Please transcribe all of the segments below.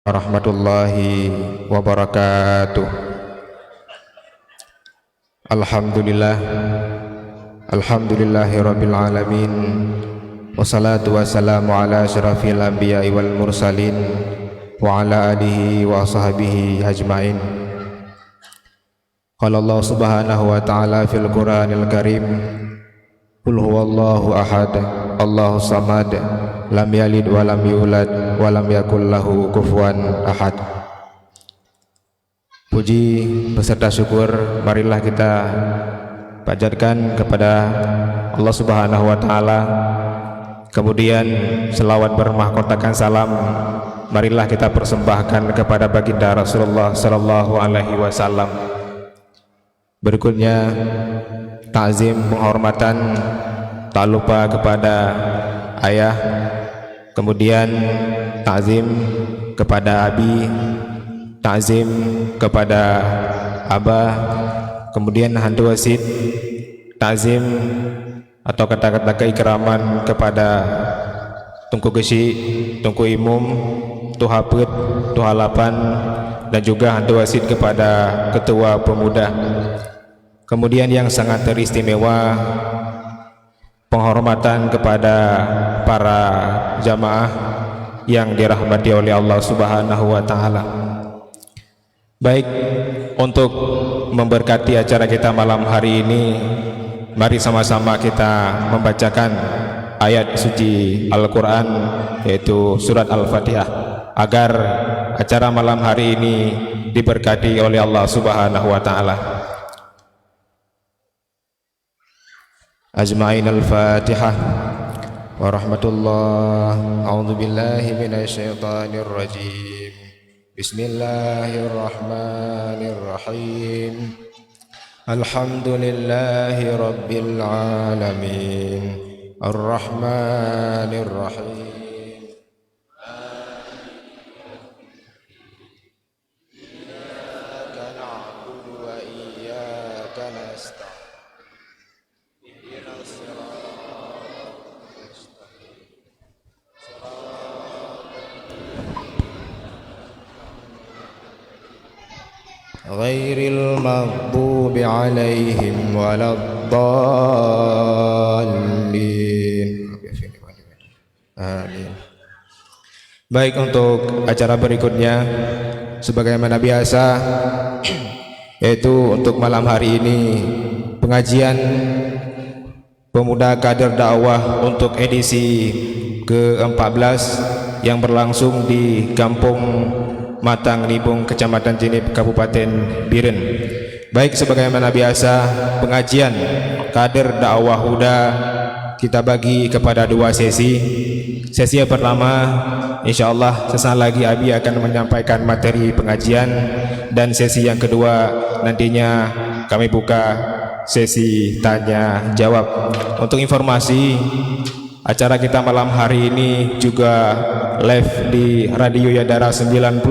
Warahmatullahi wabarakatuh. Alhamdulillah, alhamdulillahirabbil alamin. Wassalatu wassalamu ala asyrafil anbiya'i wal mursalin wa ala alihi wa sahbihi ajmain. Qala Allah subhanahu wa ta'ala fil Qur'anil Karim, qul huwallahu ahad, Allahu samad, lam yalid wa lam yulad wa lam yakul lahu kufuwan ahad. Puji beserta syukur marilah kita panjatkan kepada Allah Subhanahu wa taala. Kemudian selawat bermahkotakan salam marilah kita persembahkan kepada baginda Rasulullah sallallahu alaihi wasallam. Berikutnya takzim penghormatan tak lupa kepada ayah, kemudian takzim kepada abi, takzim kepada abah, kemudian hantu wasid, takzim atau kata-kata keikraman kepada Tungku Gesi, Tungku Imum, Tuhapet, Tuhalapan, dan juga hantu wasid kepada ketua pemuda. Kemudian yang sangat teristimewa, penghormatan kepada para jamaah yang dirahmati oleh Allah Subhanahu wa taala. Baik, untuk memberkati acara kita malam hari ini, mari sama-sama kita membacakan ayat suci Al-Qur'an, yaitu surat Al-Fatihah, agar acara malam hari ini diberkati oleh Allah Subhanahu wa taala. Ajma'in al-Fatihah. Warahmatullah. A'udzu billahi minasyaitonir rajim. Bismillahirrahmanirrahim. Alhamdulillahi rabbil alamin. Ar-Rahmanir Rahim. Iyyaka na'budu wa iyyaka nasta'in. Ghairil maghdubi alaihim waladdallin. Amin. Baik, untuk acara berikutnya sebagaimana biasa, yaitu untuk malam hari ini pengajian pemuda kader dakwah untuk edisi ke-14 yang berlangsung di Kampung Matang Libung, Kecamatan Jinip, Kabupaten Biren. Baik, sebagaimana biasa pengajian kader dakwah huda kita bagi kepada dua sesi. Sesi yang pertama insyaallah sesaat lagi Abi akan menyampaikan materi pengajian, dan sesi yang kedua nantinya kami buka sesi tanya jawab. Untuk informasi, acara kita malam hari ini juga live di Radio Yadara 92,8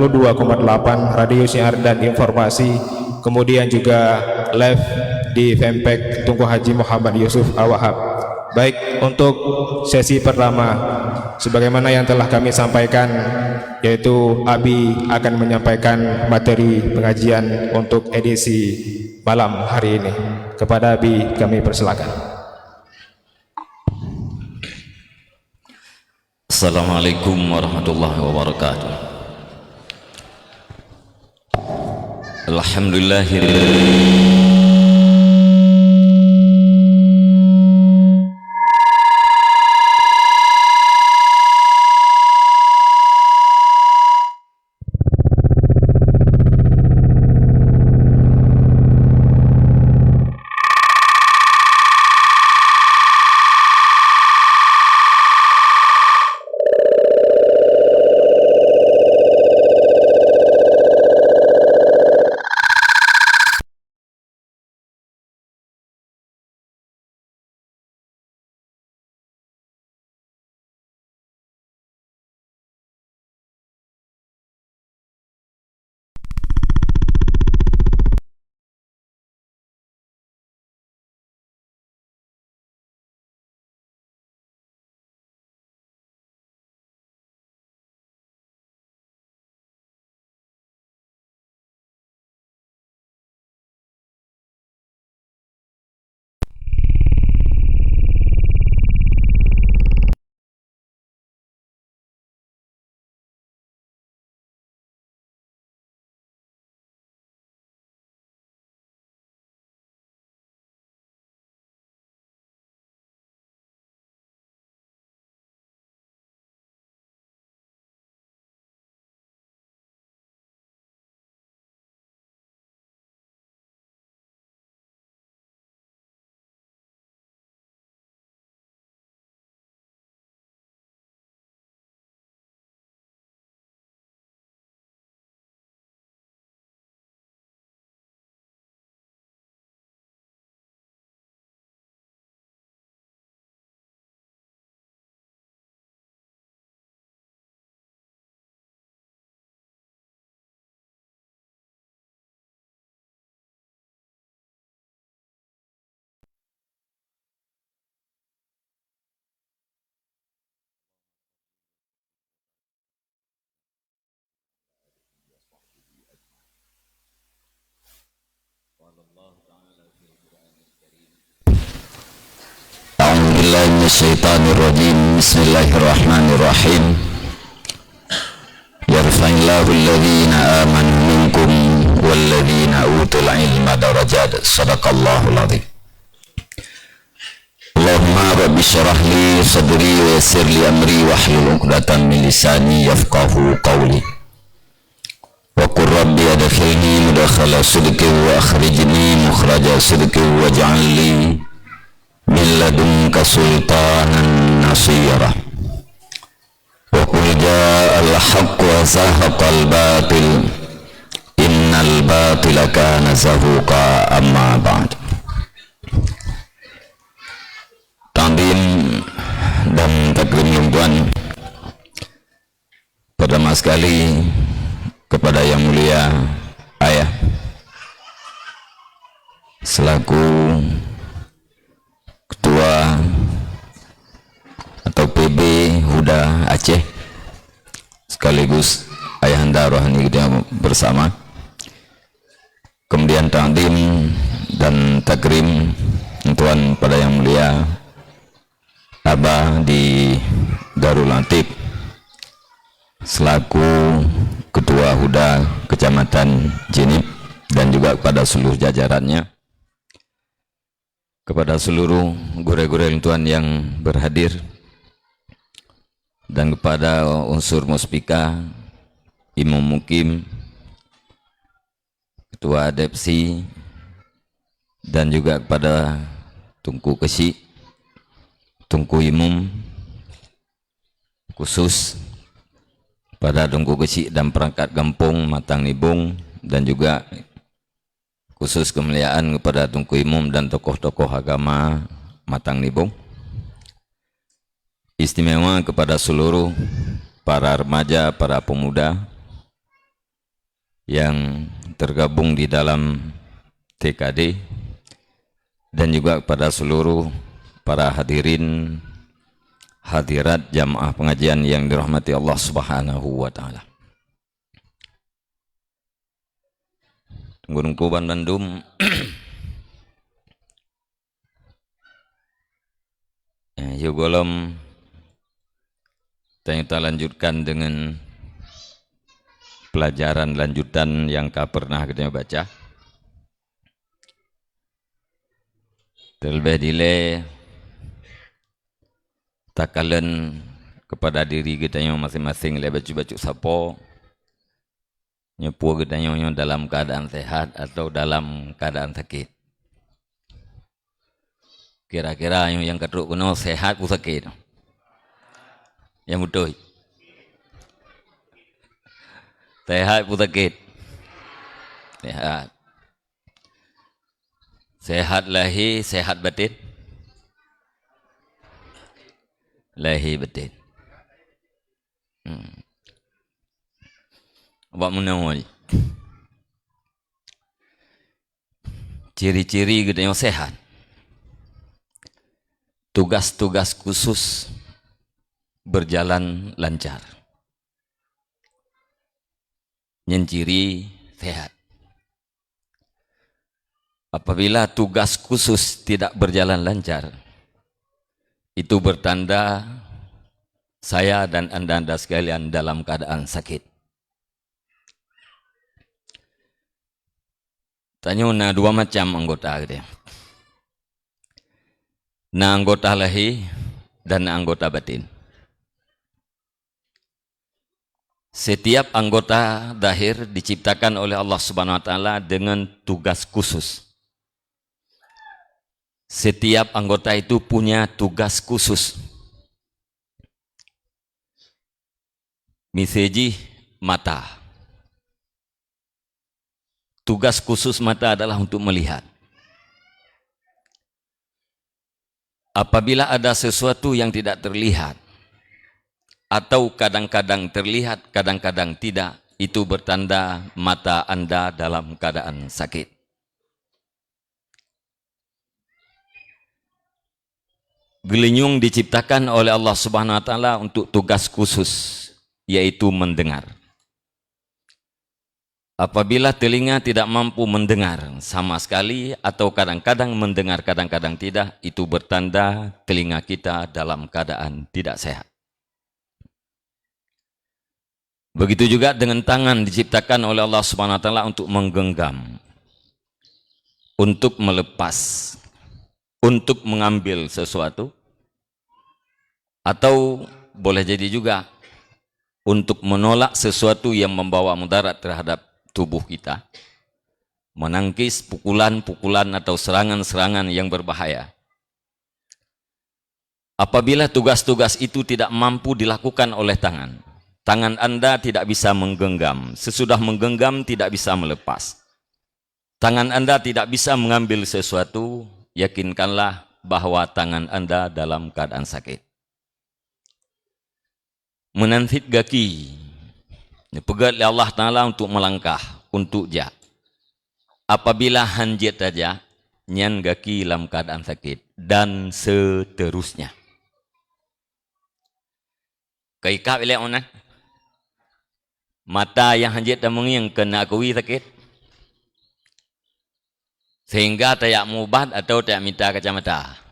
Radio Syiar dan Informasi, kemudian juga live di fanpage Tunku Haji Muhammad Yusuf Awahab. Baik, untuk sesi pertama sebagaimana yang telah kami sampaikan, yaitu Abi akan menyampaikan materi pengajian untuk edisi malam hari ini. Kepada Abi kami persilakan. Assalamualaikum warahmatullahi wabarakatuh. Alhamdulillah. minasyaitonirrajim. Bismillahirrahmanirrahim. Yarfa'illahu alladhina amanu minkum walladhina utul ilma darajat. Sadaqallahul adzim. Allahumma rabbi syrah li sadri wa yassir li amri wahlul 'uqdatam min lisani yafqahu qawli. Wa qur rabbi adkhilni mudkhala sidqin wa akhrijni mukhraja sidqin waj'al li min ladunka sultanan nasira. Wa qul ja'al haqqu wa zahaqal batil innal batila kana zahuqa. Amma ba'd. Ta'zim dan takrim tuan pertama sekali kepada yang mulia ayah selaku ketua atau PB Huda Aceh sekaligus ayahanda rohani kita bersama, kemudian ta'zim dan takrim tuan pada yang mulia Abah di Darul Latif selaku Ketua Huda Kecamatan Jinip, dan juga kepada seluruh jajarannya, kepada seluruh gure-gure tuan yang berhadir, dan kepada unsur muspika, imam mukim, ketua adepsi, dan juga kepada tungku kesi, tungku imum khusus, pada tungku kecil dan perangkat kampung Matang Nibung, dan juga khusus kemuliaan kepada tungku imum dan tokoh-tokoh agama Matang Nibung. Istimewa kepada seluruh para remaja, para pemuda yang tergabung di dalam TKD, dan juga kepada seluruh para hadirin hadirat jamaah pengajian yang dirahmati Allah Subhanahu wa taala. Gunung Kuban Bandung. Yuk golom kita lanjutkan dengan pelajaran lanjutan yang pernah kita baca. Terlebih dile takalan kepada diri kita yang masing-masing, lebih baca sapo nyepu kita yang dalam keadaan sehat atau dalam keadaan sakit. Kira-kira yang kedua kuno sehat atau sakit? Yang betul. Sehat atau sakit? Sehat. Sehat lahir, sehat batin. Lahir batin. Apa menawar? Ciri-ciri kita yang sehat. Tugas-tugas khusus berjalan lancar. Ciri sehat. Apabila tugas khusus tidak berjalan lancar, itu bertanda saya dan anda sekalian dalam keadaan sakit. Tanya dua macam anggota gitu. Anggota lahir dan anggota batin. Setiap anggota lahir diciptakan oleh Allah Subhanahu wa taala dengan tugas khusus. Setiap anggota itu punya tugas khusus. Misalnya mata. Tugas khusus mata adalah untuk melihat. Apabila ada sesuatu yang tidak terlihat, atau kadang-kadang terlihat, kadang-kadang tidak, itu bertanda mata Anda dalam keadaan sakit. Gelinyung diciptakan oleh Allah Subhanahu wa taala untuk tugas khusus, yaitu mendengar. Apabila telinga tidak mampu mendengar sama sekali atau kadang-kadang mendengar, kadang-kadang tidak, itu bertanda telinga kita dalam keadaan tidak sehat. Begitu juga dengan tangan diciptakan oleh Allah Subhanahu wa taala untuk menggenggam, untuk melepas, untuk mengambil sesuatu, atau boleh jadi juga untuk menolak sesuatu yang membawa mudarat terhadap tubuh kita, menangkis pukulan-pukulan atau serangan-serangan yang berbahaya. Apabila tugas-tugas itu tidak mampu dilakukan oleh tangan, tangan Anda tidak bisa menggenggam, sesudah menggenggam tidak bisa melepas. Tangan Anda tidak bisa mengambil sesuatu, yakinkanlah bahwa tangan Anda dalam keadaan sakit. Menanfit kaki, pegat oleh Allah Ta'ala untuk melangkah, untuk jak. Apabila hanjit saja, nyan kaki dalam keadaan sakit, dan seterusnya. Kaikap oleh onak, mata yang hanjit dan mengiang kena akui sakit, sehingga tak mubat atau tak minta kacamata.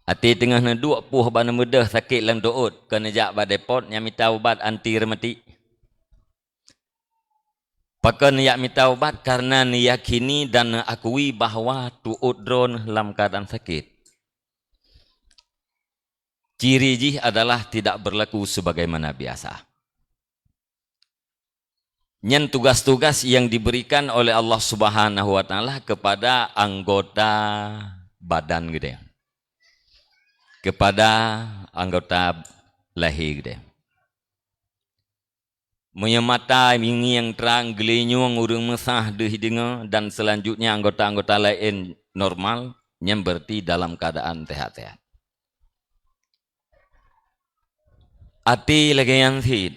Hati tengah neduk puh bana mudah sakit lang doot kena jak badai pot yang minta ubat anti rematik. Pakan yak minta ubat karena niyakini dan akui bahawa tuut drone dalam keadaan sakit. Ciri jih adalah tidak berlaku sebagaimana biasa. Nyen tugas-tugas yang diberikan oleh Allah Subhanahu wa taala kepada anggota badan gede. Kepada anggota lahir gede. Menyemata mingi yang terang gelinyung urung mesah deh dengar dan selanjutnya anggota-anggota lain normal yang berarti dalam keadaan sehat-sehat. Hati lagi yang fit.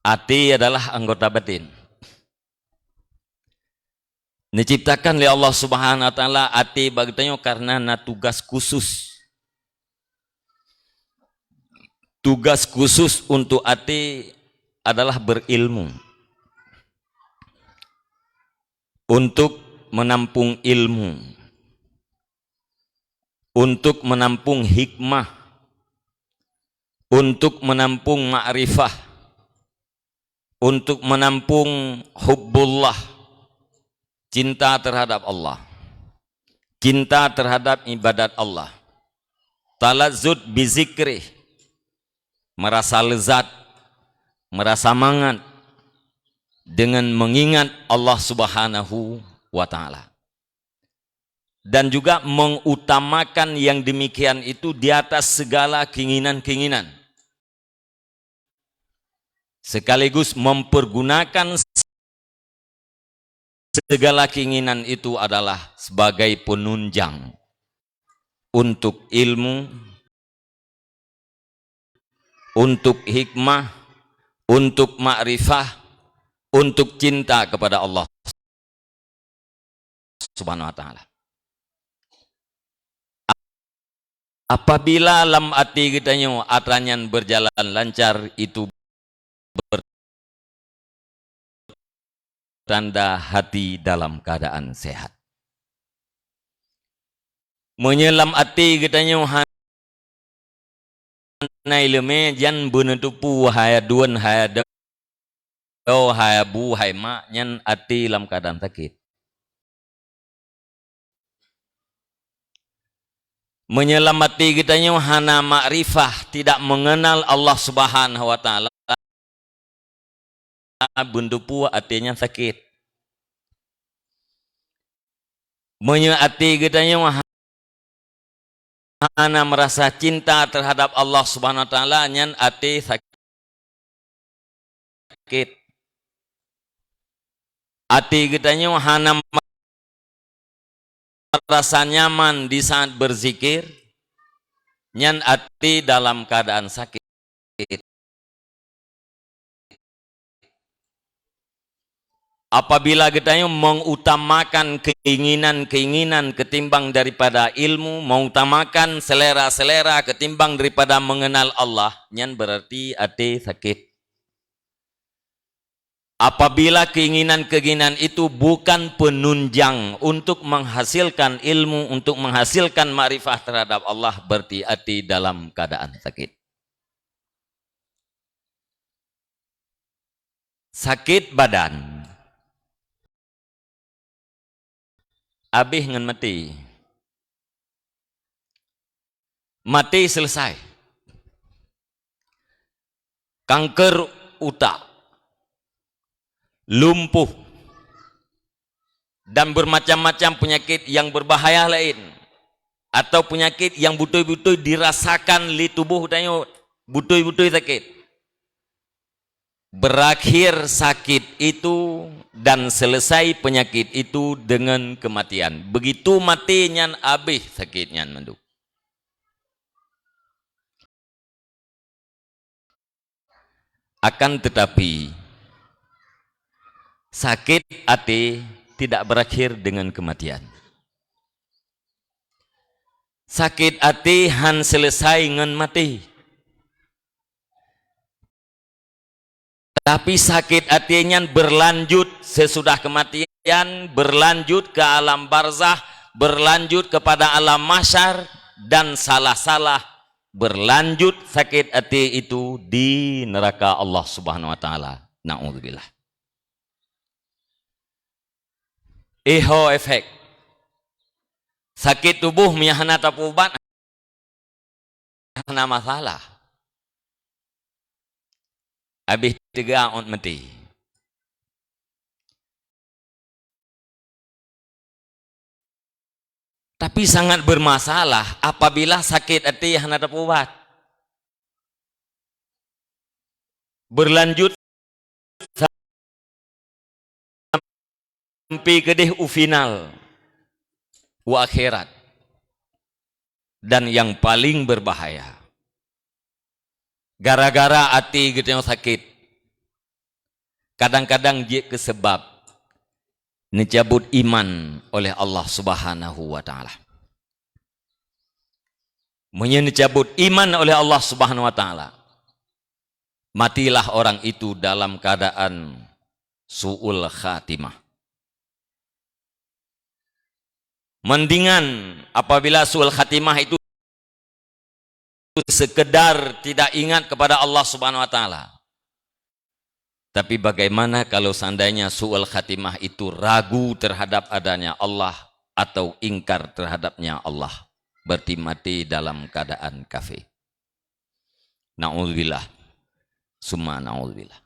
Hati adalah anggota batin. Diciptakan oleh Allah Subhanahu wa taala hati bagitanya karena na tugas khusus. Tugas khusus untuk hati adalah berilmu. Untuk menampung ilmu. Untuk menampung hikmah. Untuk menampung ma'rifah. Untuk menampung hubbullah. Cinta terhadap Allah. Cinta terhadap ibadat Allah. Talazzud bizikrih. Merasa lezat, merasa mangat dengan mengingat Allah Subhanahu wa taala. Dan juga mengutamakan yang demikian itu di atas segala keinginan-keinginan. Sekaligus mempergunakan segala keinginan itu adalah sebagai penunjang untuk ilmu, untuk hikmah, untuk ma'rifah, untuk cinta kepada Allah Subhanahu wa taala. Apabila lam hati kita nyo atranyan berjalan lancar, itu bertanda hati dalam keadaan sehat. Menyelam hati kita nyo nai leme jan benetupu haya duan haya do haya bu haya mak nyan hati dalam keadaan sakit. Menyelam hati kita nyo hana ma'rifah, tidak mengenal Allah Subhanahu wa taala, bentupu hatinya sakit. Menyelam hati kita nyo hana merasa cinta terhadap Allah Subhanahu wa taala, nyan hati sakit. Hati kita nyo hana merasa nyaman di saat berzikir, nyan hati dalam keadaan sakit. Apabila kita mengutamakan keinginan-keinginan ketimbang daripada ilmu, mengutamakan selera-selera ketimbang daripada mengenal Allah, nyan berarti hati sakit. apabila keinginan-keinginan itu bukan penunjang untuk menghasilkan ilmu, untuk menghasilkan ma'rifah terhadap Allah, berarti dalam keadaan sakit. Sakit badan, habis dengan mati. Mati selesai. Kanker otak, lumpuh, dan bermacam-macam penyakit yang berbahaya lain, atau penyakit yang betul-betul dirasakan di tubuh tanya, betul-betul sakit. Berakhir sakit itu dan selesai penyakit itu dengan kematian. Begitu matinya habis sakitnya mendu. Akan tetapi sakit hati tidak berakhir dengan kematian. Sakit hati han selesai dengan mati. Tapi sakit hatinya berlanjut sesudah kematian, berlanjut ke alam barzah, berlanjut kepada alam mahsyar, dan salah-salah berlanjut sakit hati itu di neraka Allah Subhanahu wa taala. Na'udzubillah. Eho efek. Sakit tubuh miyahana tapubat hana masalah. Habis 3 on mati. Tapi sangat bermasalah apabila sakit hati hana dapat berlanjut sampai ke final wa akhirat. Dan yang paling berbahaya, gara-gara hati gitu yang sakit, kadang-kadang dia kesebab dicabut iman oleh Allah Subhanahu wa taala. Menyabut iman oleh Allah Subhanahu wa taala, matilah orang itu dalam keadaan su'ul khatimah. Mendingan apabila su'ul khatimah itu sekedar tidak ingat kepada Allah Subhanahu wa taala. Tapi bagaimana kalau seandainya su'ul khatimah itu ragu terhadap adanya Allah atau ingkar terhadapnya Allah, berarti mati dalam keadaan kafir. Na'udzubillah. Summa na'udzubillah.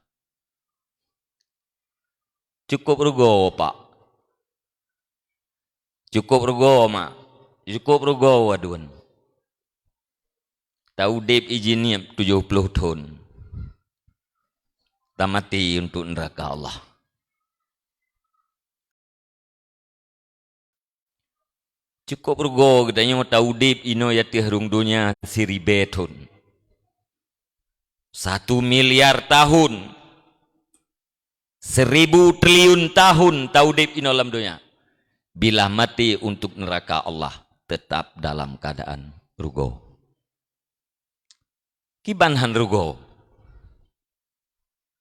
Cukup rugo, Pak. Cukup rugo, Mak. Cukup rugo, Wadun. Tahu dep izinnya 70 tahun. Tak mati untuk neraka Allah. Cukup rugo katanya tahu dep ino ya tihrung dunia 1000 tahun. 1 miliar tahun. 1000 triliun tahun tahu dep ino dalam dunia. Bila mati untuk neraka Allah, tetap dalam keadaan rugo. Kibanhan rugo.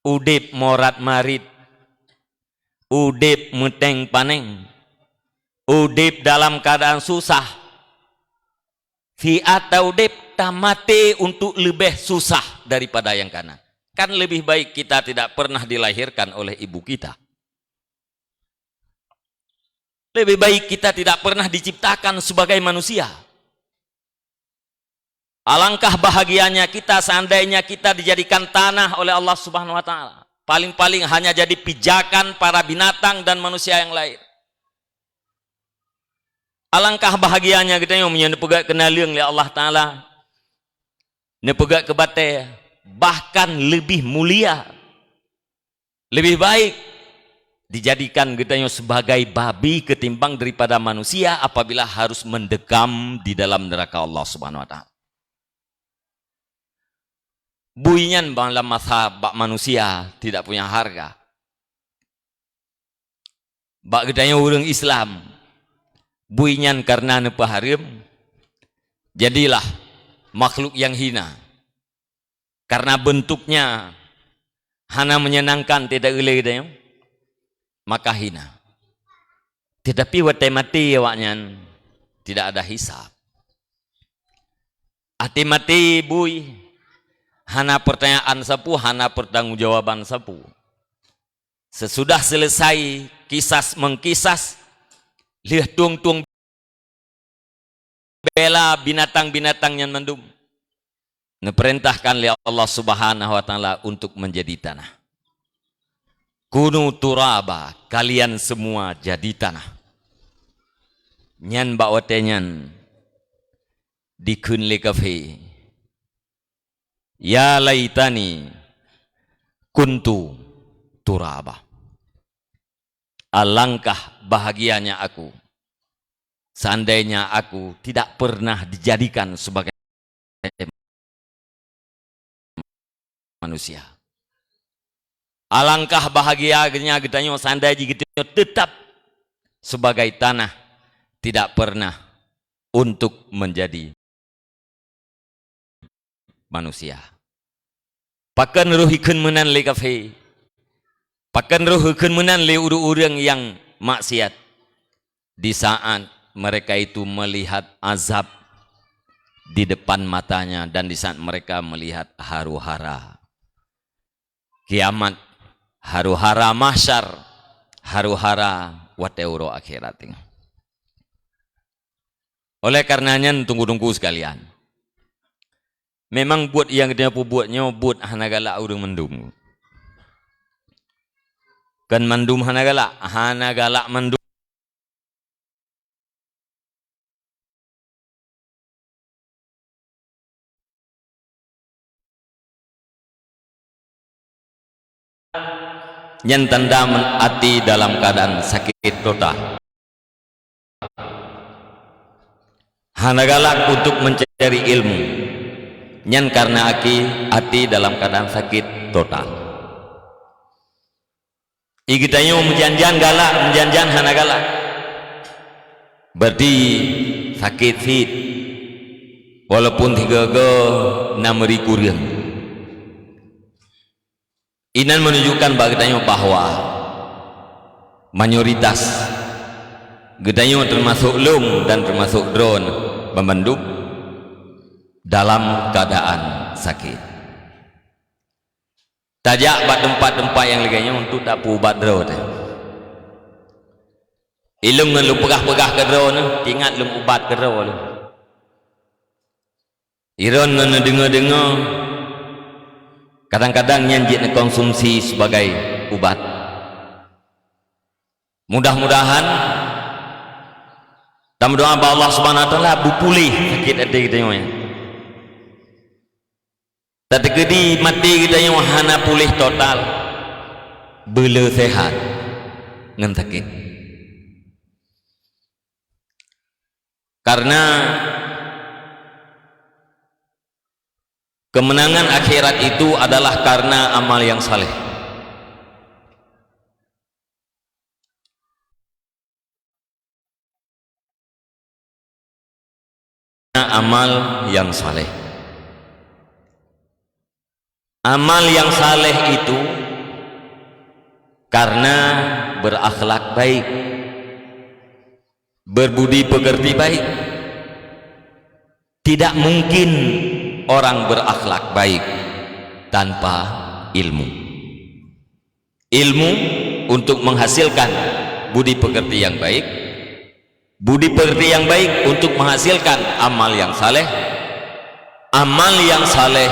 Udip morat marit. Udip meteng paneng. Udip dalam keadaan susah. Fi atau udip tamate untuk lebih susah daripada yang kanan. Kan lebih baik kita tidak pernah dilahirkan oleh ibu kita. Lebih baik kita tidak pernah diciptakan sebagai manusia. Alangkah bahagianya kita seandainya kita dijadikan tanah oleh Allah Subhanahu wa taala. Paling-paling hanya jadi pijakan para binatang dan manusia yang lain. Alangkah bahagianya kita yang menyepegak kenaliang oleh Allah taala. Nepegak kebate, bahkan lebih mulia. Lebih baik dijadikan kita yang sebagai babi ketimbang daripada manusia apabila harus mendekam di dalam neraka Allah Subhanahu wa taala. Buinyan dalam masa bak manusia tidak punya harga. Bak gedanya orang Islam, buinyan karena nepaharim, jadilah makhluk yang hina. Karena bentuknya hana menyenangkan tidak boleh kita maka hina. Tetapi watai mati awaknya tidak ada hisab. Ati mati bui, hana pertanyaan sapu, hana pertanggungjawaban sapu. Sesudah selesai kisas mengkisas, lihat tung bela binatang-binatang yang mendum. Neperintahkan oleh Allah Subhanahu wa taala untuk menjadi tanah. Kunu turaba, kalian semua jadi tanah. Nyan bawatenyan dikun le kafe. Ya laitani kuntu turaba. Alangkah bahagianya aku seandainya aku tidak pernah dijadikan sebagai manusia. Alangkah bahagianya getanya seandainya gitu tetap sebagai tanah, tidak pernah untuk menjadi manusia. Pakan ruhikun menan le kafe. Pakan ruhikun menan le urang yang maksiat. Di saat mereka itu melihat azab di depan matanya dan di saat mereka melihat haru-hara kiamat, haru-hara mahsyar, haru-hara wateuro akhirat. Oleh karenanya tunggu-tunggu sekalian. Memang buat yang dia buatnya buat hanagala urang mendum. Kan mendum hanagala mendum. Yang tanda ati dalam keadaan sakit total. Hanagalak untuk mencari ilmu. Nyan karena ati dalam keadaan sakit total. Igitayo menjanjan galak, menjanjan hanagalak. Berarti sakit fit. Walaupun 3 nameri kurang. Inan menunjukkan bagainya bahwa mayoritas gedanyo termasuk lum dan termasuk drone memenduk dalam keadaan sakit. Tajak bat tempat-tempat yang leganya untuk tak pubat drone. Ilung lu pegah-pegah ke drone, ingat lum ubat ke drone. Iron dengar-dengar kadang-kadang nyanjit konsumsi sebagai ubat. Mudah-mudahan dalam doa Allah Subhanahu wa taala bupulih sakit hati kita nya. Tapi kedi mati kita nya hana pulih total. Bela sehat ngan sakit. Karena kemenangan akhirat itu adalah karena amal yang saleh. Amal yang saleh. Amal yang saleh itu karena berakhlak baik, berbudi pekerti baik. Tidak mungkin orang berakhlak baik tanpa ilmu. Ilmu untuk menghasilkan budi pekerti yang baik, budi pekerti yang baik untuk menghasilkan amal yang saleh, amal yang saleh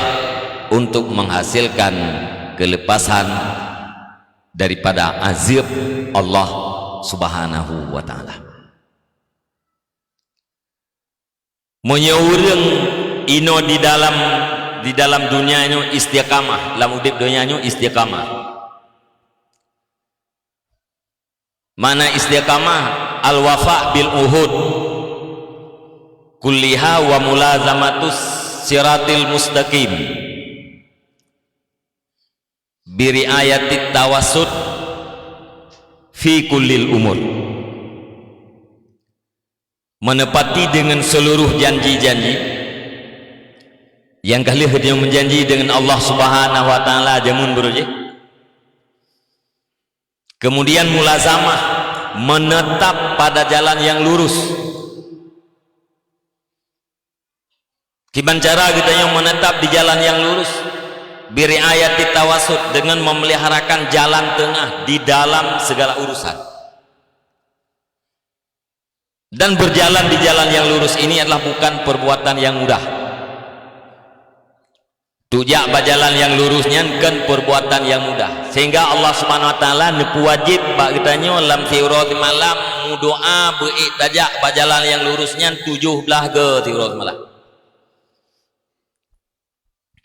untuk menghasilkan kelepasan daripada azab Allah Subhanahu wa taala. Menyurung ino di dalam dunia ino istiqamah, dalam udip dunia ino istiqamah. Mana istiqamah? Al-wafa bil uhud kulliha wa mulazamatus siratil mustaqim biriayatit tawassut fi kullil umur. Menepati dengan seluruh janji-janji yang kali dia menjanji dengan Allah Subhanahu wa taala jamun beruji Kemudian mulazamah, menetap pada jalan yang lurus. Gimana cara kita yang menetap di jalan yang lurus? Biriayati tawasud, dengan memeliharakan jalan tengah di dalam segala urusan. Dan berjalan di jalan yang lurus ini adalah bukan perbuatan yang mudah. Tujak berjalan yang lurusnya kan perbuatan yang mudah. Sehingga Allah Subhanahu wa taala nepu wajib bak kitanya lam tiurati malam doa beiktajak berjalan yang lurusnya 17 ke tiurati malam.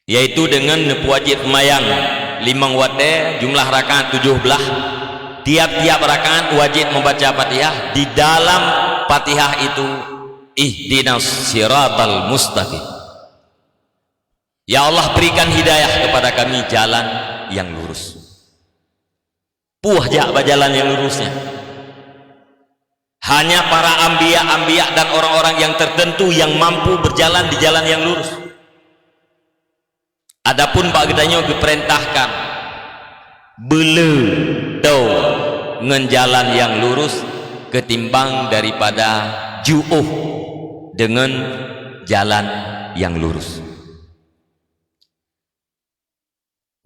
Yaitu dengan nepu wajib semayang 5 waktu, jumlah rakaat 17. Tiap-tiap rakaat wajib membaca Fatihah. Di dalam Fatihah itu ihdinas siratal mustaqim. Ya Allah, berikan hidayah kepada kami jalan yang lurus. Puah jak jalan yang lurusnya. Hanya para anbiya dan orang-orang yang tertentu yang mampu berjalan di jalan yang lurus. Adapun bagdanya diperintahkan belu tau ngen jalan yang lurus ketimbang daripada ju'uh dengan jalan yang lurus.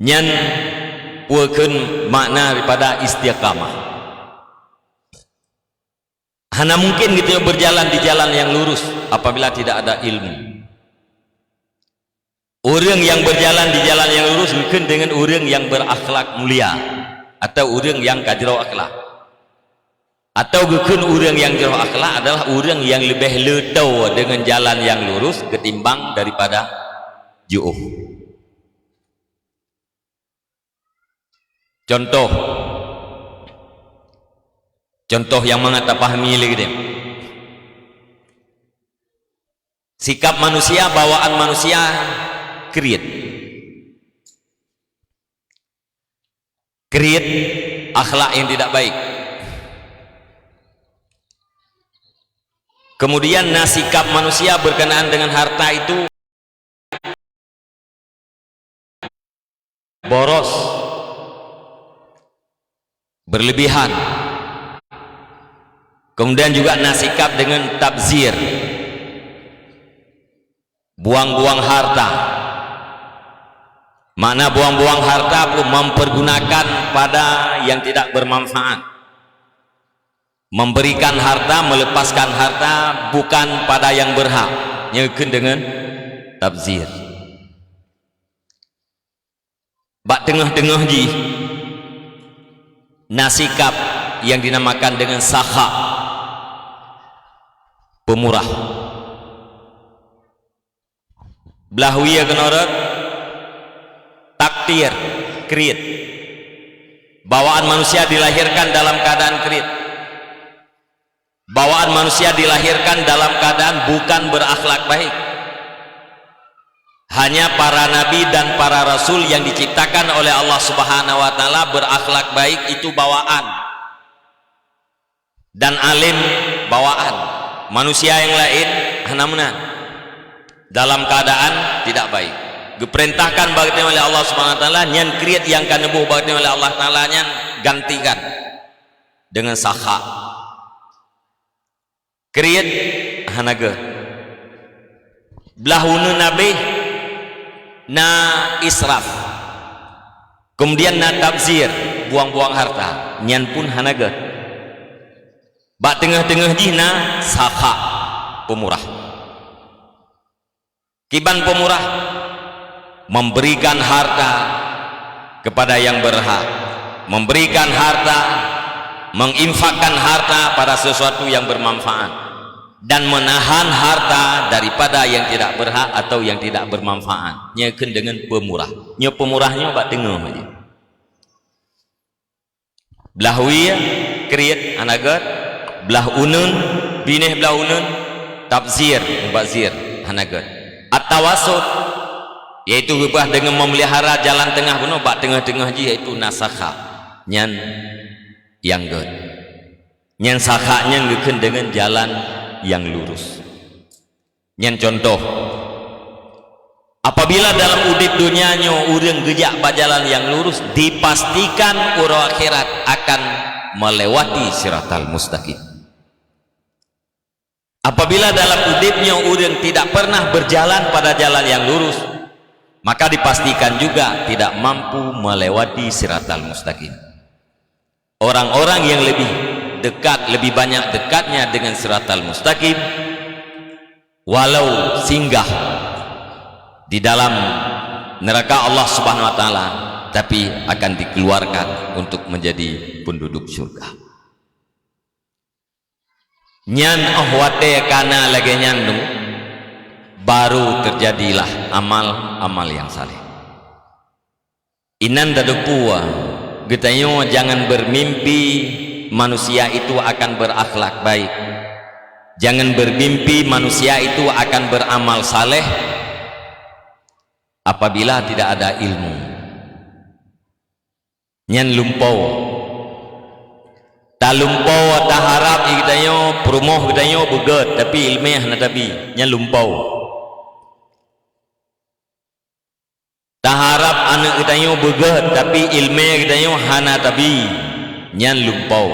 Nyan puakeun makna daripada istiqamah. Hana mungkin gitu berjalan di jalan yang lurus apabila tidak ada ilmu. Orang yang berjalan di jalan yang lurus bukan dengan orang yang berakhlak mulia atau orang yang kajrau akhlak. Atau bukan orang yang jauh akhlak adalah orang yang lebih letau dengan jalan yang lurus ketimbang daripada ju'uh. Contoh yang mengata pahami lagi. Sikap manusia, bawaan manusia kriit akhlak yang tidak baik. Kemudian sikap manusia berkenaan dengan harta itu boros, berlebihan. Kemudian juga sikap dengan tabzir, buang-buang harta. Mana buang-buang harta pun mempergunakan pada yang tidak bermanfaat. Memberikan harta, melepaskan harta bukan pada yang berhak. Nyekeun dengan tabzir. Bak tengah-tengah ji nasikap yang dinamakan dengan sakha, pemurah. Belahwiya kenorat takdir, kriit. Bawaan manusia dilahirkan dalam keadaan kriit. Bawaan manusia dilahirkan dalam keadaan bukan berakhlak baik. Hanya para nabi dan para rasul yang diciptakan oleh Allah Subhanahu wa taala berakhlak baik itu bawaan. Dan alim bawaan. Manusia yang lain hanamna dalam keadaan tidak baik. Diperintahkan bagainya oleh Allah Subhanahu wa taala nyan kriat yang kanebuh bagainya oleh Allah taala nyan gantikan dengan sakha. Kriat hanaga belahunu nabi na israf, kemudian na tabzir, buang-buang harta, nyan pun hanaga. Bak tengah-tengah jina sakha, pemurah. Kiban pemurah memberikan harta kepada yang berhak, memberikan harta, menginfakkan harta pada sesuatu yang bermanfaat, dan menahan harta daripada yang tidak berhak atau yang tidak bermanfaat. Nyekeun dengan pemurah. Nya pemurahnya bak tengah aja. Belahwi kriat anagat, belah unun, bineh belah unun, tabzir, mubazir anagat. At-tawasud yaitu ubah dengan memelihara jalan tengah kuno bak tengah-tengah ji yaitu nasakha. Nyan yang good. Nyan sakhanya ngeukeun dengan jalan yang lurus. Nyan contoh apabila dalam udip dunianya urang gejak bajalan yang lurus, dipastikan ura akhirat akan melewati siratal mustaqim. Apabila dalam udipnya urang tidak pernah berjalan pada jalan yang lurus, maka dipastikan juga tidak mampu melewati siratal mustaqim. Orang-orang yang lebih dekat, lebih banyak dekatnya dengan siratal mustaqim, walau singgah di dalam neraka Allah Subhanahu wa taala, tapi akan dikeluarkan untuk menjadi penduduk surga. Nyan ahwate kana lagi nyandung, baru terjadilah amal-amal yang saleh. Inan dadupua getayo jangan bermimpi manusia itu akan berakhlak baik. Jangan bermimpi manusia itu akan beramal saleh apabila tidak ada ilmu. Nyan lumpau, tak lumpau, tak harap getayo perumoh getayo beget, tapi ilmiah na tapi nyan lumpau. Tak harap anak getayo beget, tapi ilmiah getayo hana tapi nyan lumpau.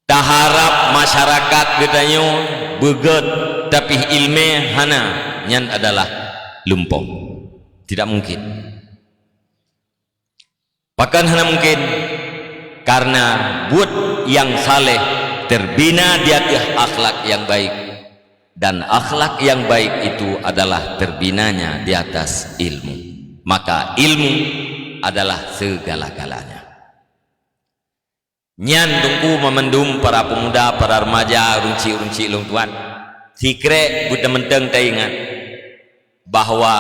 Tak harap masyarakat getayo beget, tapi ilmiah hana nyan adalah lumpau. Tidak mungkin. Bahkan hana mungkin, karena buat yang saleh terbina di atas akhlak yang baik, dan akhlak yang baik itu adalah terbinanya di atas ilmu. Maka ilmu adalah segala-galanya. Nyan tunggu memendum para pemuda, para remaja, runci-runci long tuan, sikre buta menteng taingan bahwa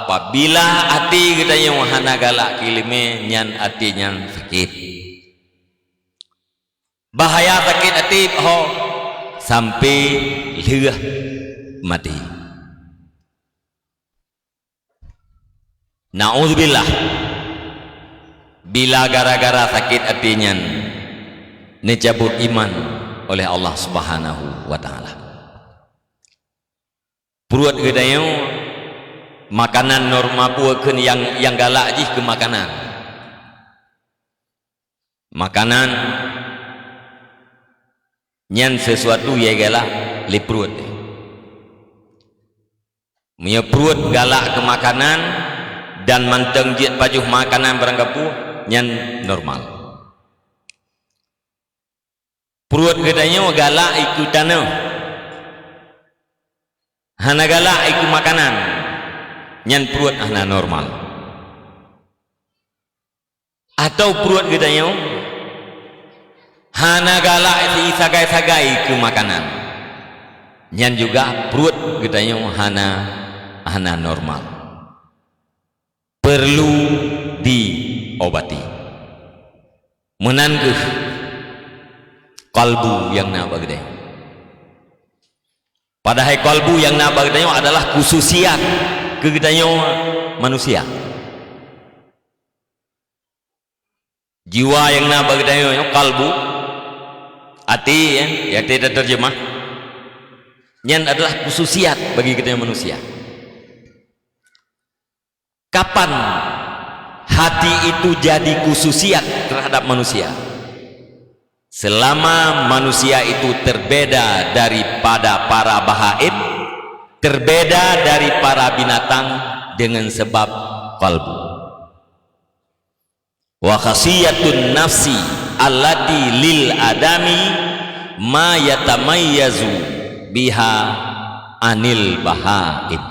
apabila hati kita yang hana galak kilime, nyan hati nyan sakit. Bahaya sakit hati sampai leuh mati. Na'udzubillah, bila gara-gara sakit hatinya dicabut iman oleh Allah Subhanahu wa taala. Perut gedayo makanan norma buakeun yang galak jih ke makanan. Makanan nyan sesuatu ya galak li perut. Punya perut galak ke makanan dan manteng jiat pajuh makanan beranggapu nyan normal. Perut gedanya galak ikut tanah, hana galak ikut makanan, nyan perut hana normal. Atau perut gedanya hana galak sagai-sagai ikut makanan, nyan juga perut gedanya hana normal. Perlu diobati. Menangguh kalbu yang nabagde. Padahal kalbu yang nabagde adalah khususiat kegedanya manusia. Jiwa yang nabagde kalbu, hati ya tidak terjemah. Yang adalah khususiat bagi kita manusia. Kapan hati itu jadi khususiat terhadap manusia? Selama manusia itu terbeda daripada para bahaim, terbeda dari para binatang dengan sebab kalbu. Wa khasiyatun nafsi allati lil adami ma yatamayyazu biha anil bahaim.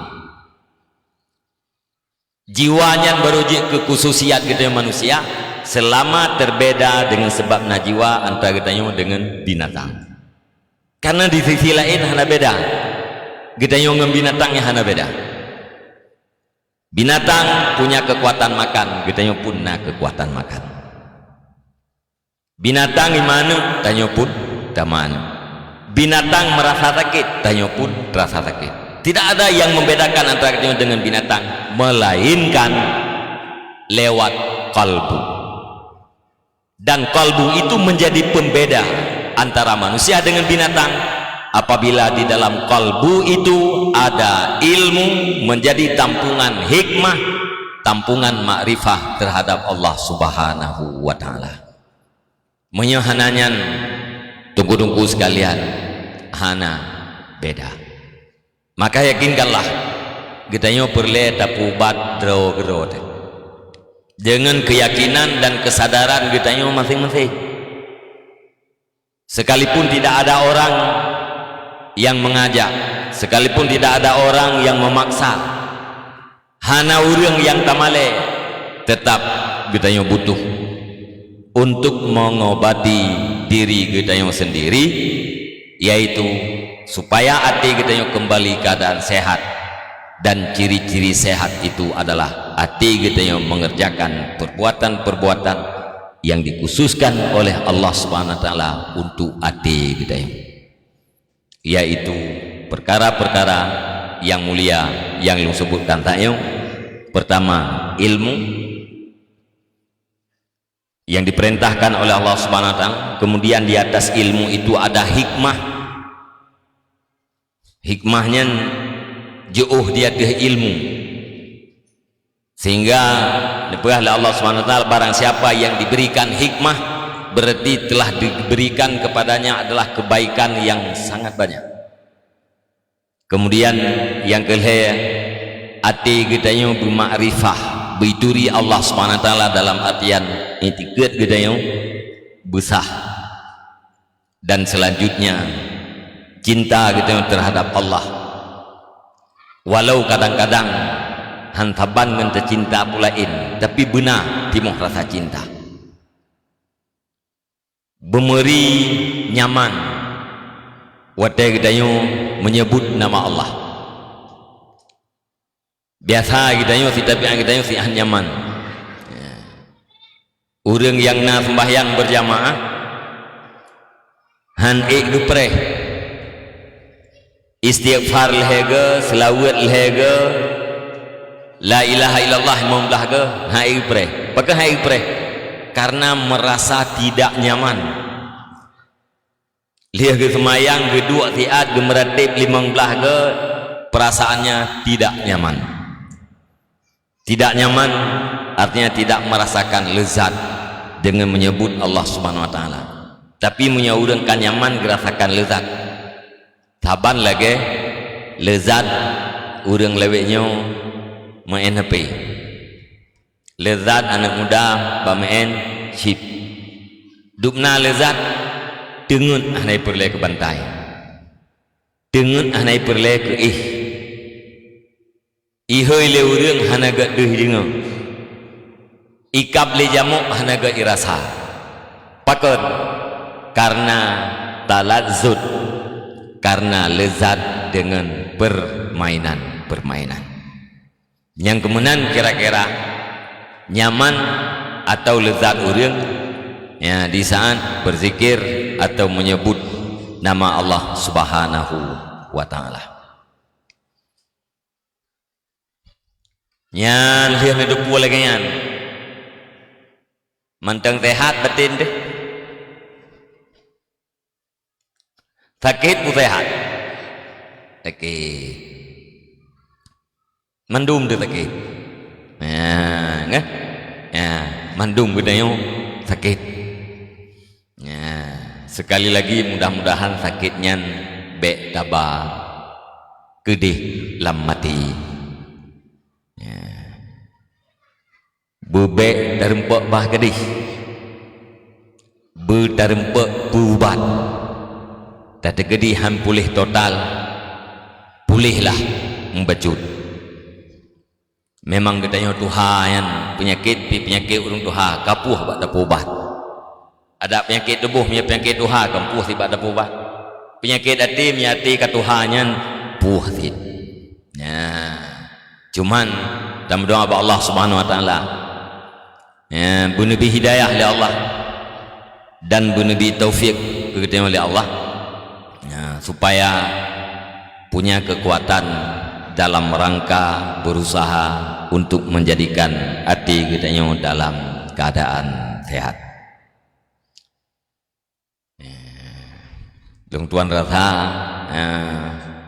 Jiwanya berujuk ke khususiat kita manusia selama terbeda dengan sebab jiwa antara kita dengan binatang. Karena di sisi lain hana beda. Kita dengan binatangnya hana beda. Binatang punya kekuatan makan, kita punya kekuatan makan. Binatang gimana? Tanya pun taman. Binatang merasa sakit, tanya pun rasa sakit. Tidak ada yang membedakan antara kita dengan binatang, melainkan lewat kalbu. Dan kalbu itu menjadi pembeda antara manusia dengan binatang, apabila di dalam kalbu itu ada ilmu, menjadi tampungan hikmah, tampungan makrifah terhadap Allah Subhanahu wa ta'ala. Menyohananyan tunggu-tunggu sekalian, hana beda. Maka yakinkanlah kita perle tapubat dro-dro dengan keyakinan dan kesadaran kita masing-masing. Sekalipun tidak ada orang yang mengajak, sekalipun tidak ada orang yang memaksa, hana urang yang tamale, tetap kita butuh untuk mengobati diri kita sendiri, yaitu supaya hati kita kembali keadaan sehat. Dan ciri-ciri sehat itu adalah hati kita yang mengerjakan perbuatan-perbuatan yang dikhususkan oleh Allah Subhanahu wa ta'ala untuk hati kita, yaitu perkara-perkara yang mulia yang disebutkan tadi. Pertama, ilmu yang diperintahkan oleh Allah Subhanahu wa ta'ala. Kemudian di atas ilmu itu ada hikmah. Hikmahnya jauh di atas ilmu, sehingga oleh Allah Subhanahu wa ta'ala barang siapa yang diberikan hikmah berarti telah diberikan kepadanya adalah kebaikan yang sangat banyak. Kemudian yang kedua, hati kita bermakrifah, berturi Allah Subhanahu wa ta'ala dalam artian etiket kita besar. Dan selanjutnya cinta kita terhadap Allah. Walau kadang-kadang hantaban dengan tercinta pulain, tapi benar timuh rasa cinta. Bemeri nyaman watai kita menyebut nama Allah. Biasa kita tapi kita si nyaman. Orang yang na sembahyang berjamaah han dupreh istighfar lehega, selawat lehega, la ilaha illallah membelah ke hai pre. Pakai hai pre karena merasa tidak nyaman. Lihat ke semayang kedua tiat gemeratip limang belah ke perasaannya tidak nyaman. Tidak nyaman artinya tidak merasakan lezat dengan menyebut Allah Subhanahu wa ta'ala. Tapi menyaurangkan nyaman merasakan lezat. Taban lagi lezat urang leweknya main HP, lezat anak muda bermain chip, dupna lezat dengun anai perle ke bantai, dengun anai perle ke ihoi le urang hanaga deh jengo, ikap le jamuk hanaga irasa, pakon karena talazzud, karena lezat dengan permainan. Yang kemudian kira-kira nyaman atau lezat urang ya di saat berzikir atau menyebut nama Allah Subhanahu wa ta'ala. Nyan lihat hidup lagi nyan manteng sehat batin deh. Sakit pun sehat. Sakit. Mandum tu sakit. Ya, ya, mandum budaya sakit. Ya, sekali lagi mudah-mudahan sakitnya be taba kedih lam mati. Ya. Bebe darempek bah kedih. Be darempek pubat. Tadi kedihan pulih total, pulihlah membacut. Memang katanya Tuhan penyakit urung Tuhan kapuh bak dapubat. Ada penyakit tubuh, penyakit Tuhan kampuh si bak dapubat. Penyakit hati, hati ke Tuhannya puh sit. Ya, cuman dalam doa Allah Subhanahu wa ta'ala. Ya, bunubi hidayah oleh Allah dan bunubi taufik kepada oleh Allah. Ya, supaya punya kekuatan dalam rangka berusaha untuk menjadikan hati kita dalam keadaan sehat. Long Tuan Ratha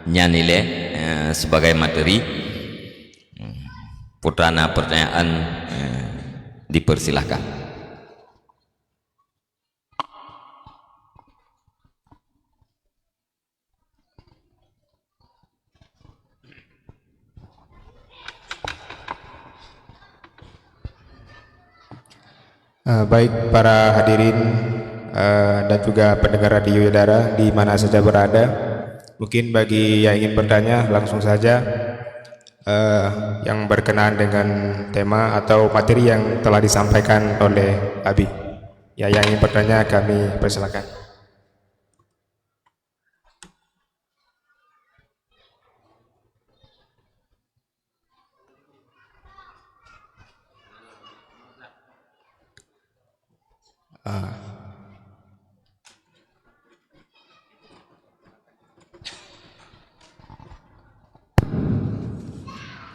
nyanile sebagai materi. Putrana pertanyaan dipersilahkan. Baik para hadirin dan juga pendengar radio Yadara di mana saja berada, mungkin bagi yang ingin bertanya langsung saja yang berkenaan dengan tema atau materi yang telah disampaikan oleh Abi. Ya, yang ingin bertanya kami persilakan.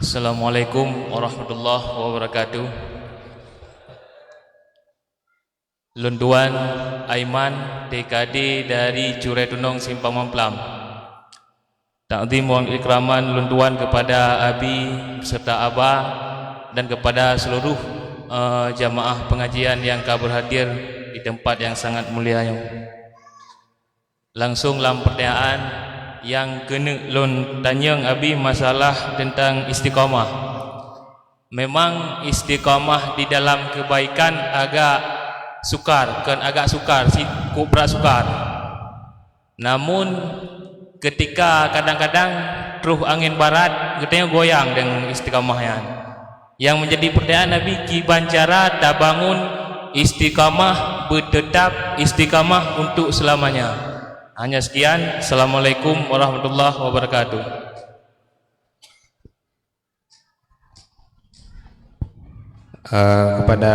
Assalamualaikum warahmatullahi wabarakatuh. Lunduan Aiman TKD dari Curai Tunong Simpang Mamplam. Takdim wa ikraman lunduan kepada Abi serta Abah dan kepada seluruh jamaah pengajian yang berhadir di tempat yang sangat mulia. Langsung dalam pertanyaan yang kena lon tanyang Abi masalah tentang istiqamah. Memang istiqamah di dalam kebaikan agak sukar, si kubra sukar. Namun ketika kadang-kadang teruh angin barat, katanya goyang dengan istiqamahnya. Yang menjadi pertanyaan Nabi, kibancara tak bangun istiqamah, bertetap istiqamah untuk selamanya. Hanya sekian. Assalamualaikum warahmatullahi wabarakatuh. Kepada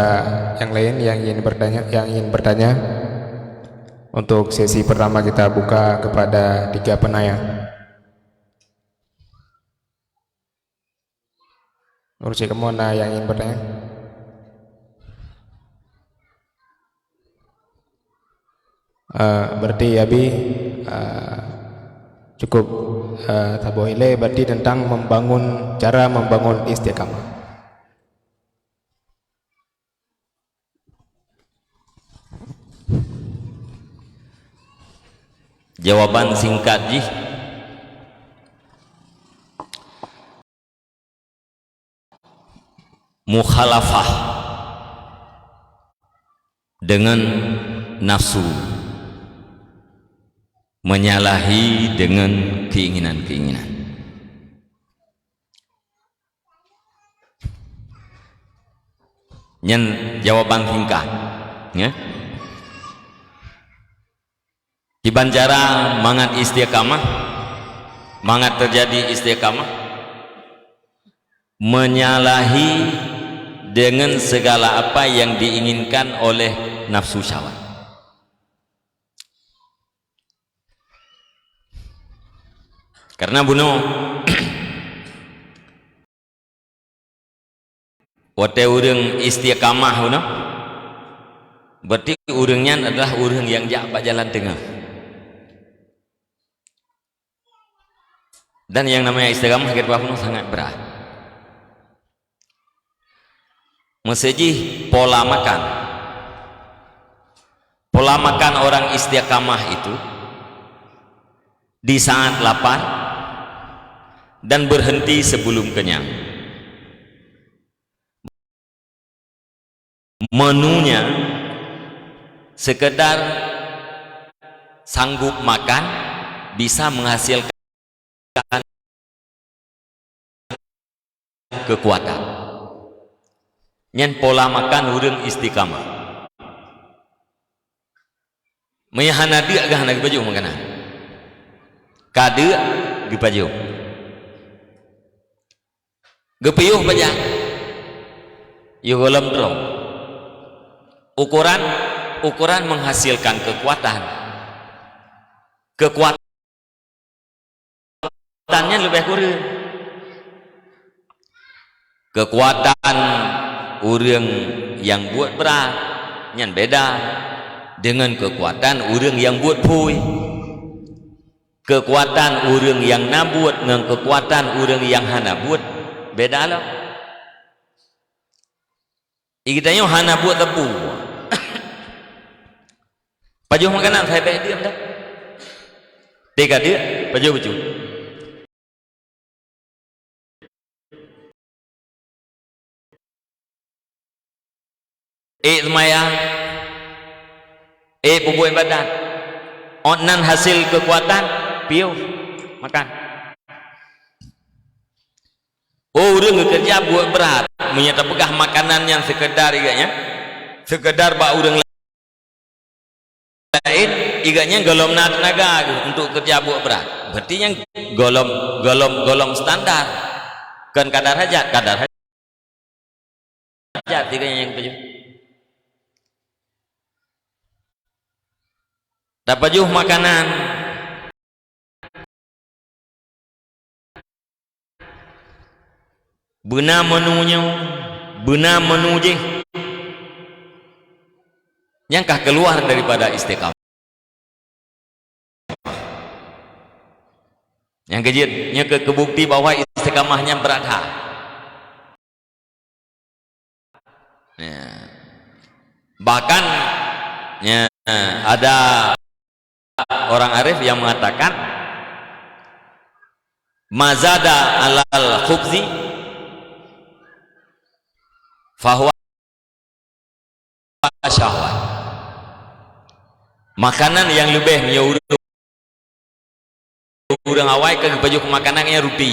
yang lain yang ingin bertanya, untuk sesi pertama kita buka kepada 3 penanya. Urus kamu yang ingin bertanya. Berarti Abi cukup tabohile berarti tentang cara membangun istiqamah. Jawaban singkat ji, mukhalafah dengan nafsu, menyalahi dengan keinginan-keinginan. Nyen jawaban singkat ya. Dibancara mangat istiqamah, mangat terjadi istiqamah, menyalahi dengan segala apa yang diinginkan oleh nafsu syahwat. Karena bunuh wate urang istiqamah bunuh, berarti urangnya adalah urang yang jak jalan tengah. Dan yang namanya istiqamah kita pun sangat berat. Mesejih pola makan. Pola makan orang istiqamah itu di saat lapar dan berhenti sebelum kenyang. Menunya sekedar sanggup makan bisa menghasilkan kekuatan. Nyen pola makan urang istiqamah. Mayahana dia agak nak baju makanan. Kade gipaju. Gepiyuh baja. Yo golem drum. Ukuran menghasilkan kekuatan. Kekuatannya lebih kurang. Kekuatan urang yang buat berat nyan beda dengan kekuatan urang yang buat pui. kekuatan urang yang nabut dengan kekuatan urang yang hanabut beda lah. Ikitanya hanabut tepu. Pajuh makanan saya baik diam dah. Tiga dia pajuh baju. Semayang, pupuk badan, onan hasil kekuatan, piu makan. Oh, orang bekerja buat berat, menyata pegah makanan yang sekedar iganya, sekedar bak orang lain, iganya golong tenaga untuk kerja buat berat. Berarti yang golong standar, kan kadar hajat, iganya yang tujuh. Dapat juh makanan benar menunya benar menuje nyangkah keluar daripada istiqamah yang kejitnya kebukti bahwa istiqamahnya berada ya. Bahkan ya, ada orang arif yang mengatakan mazada alal khubzi fahuwa syahwat. Makanan yang lebih menyuruh orang awai ke baju makanannya roti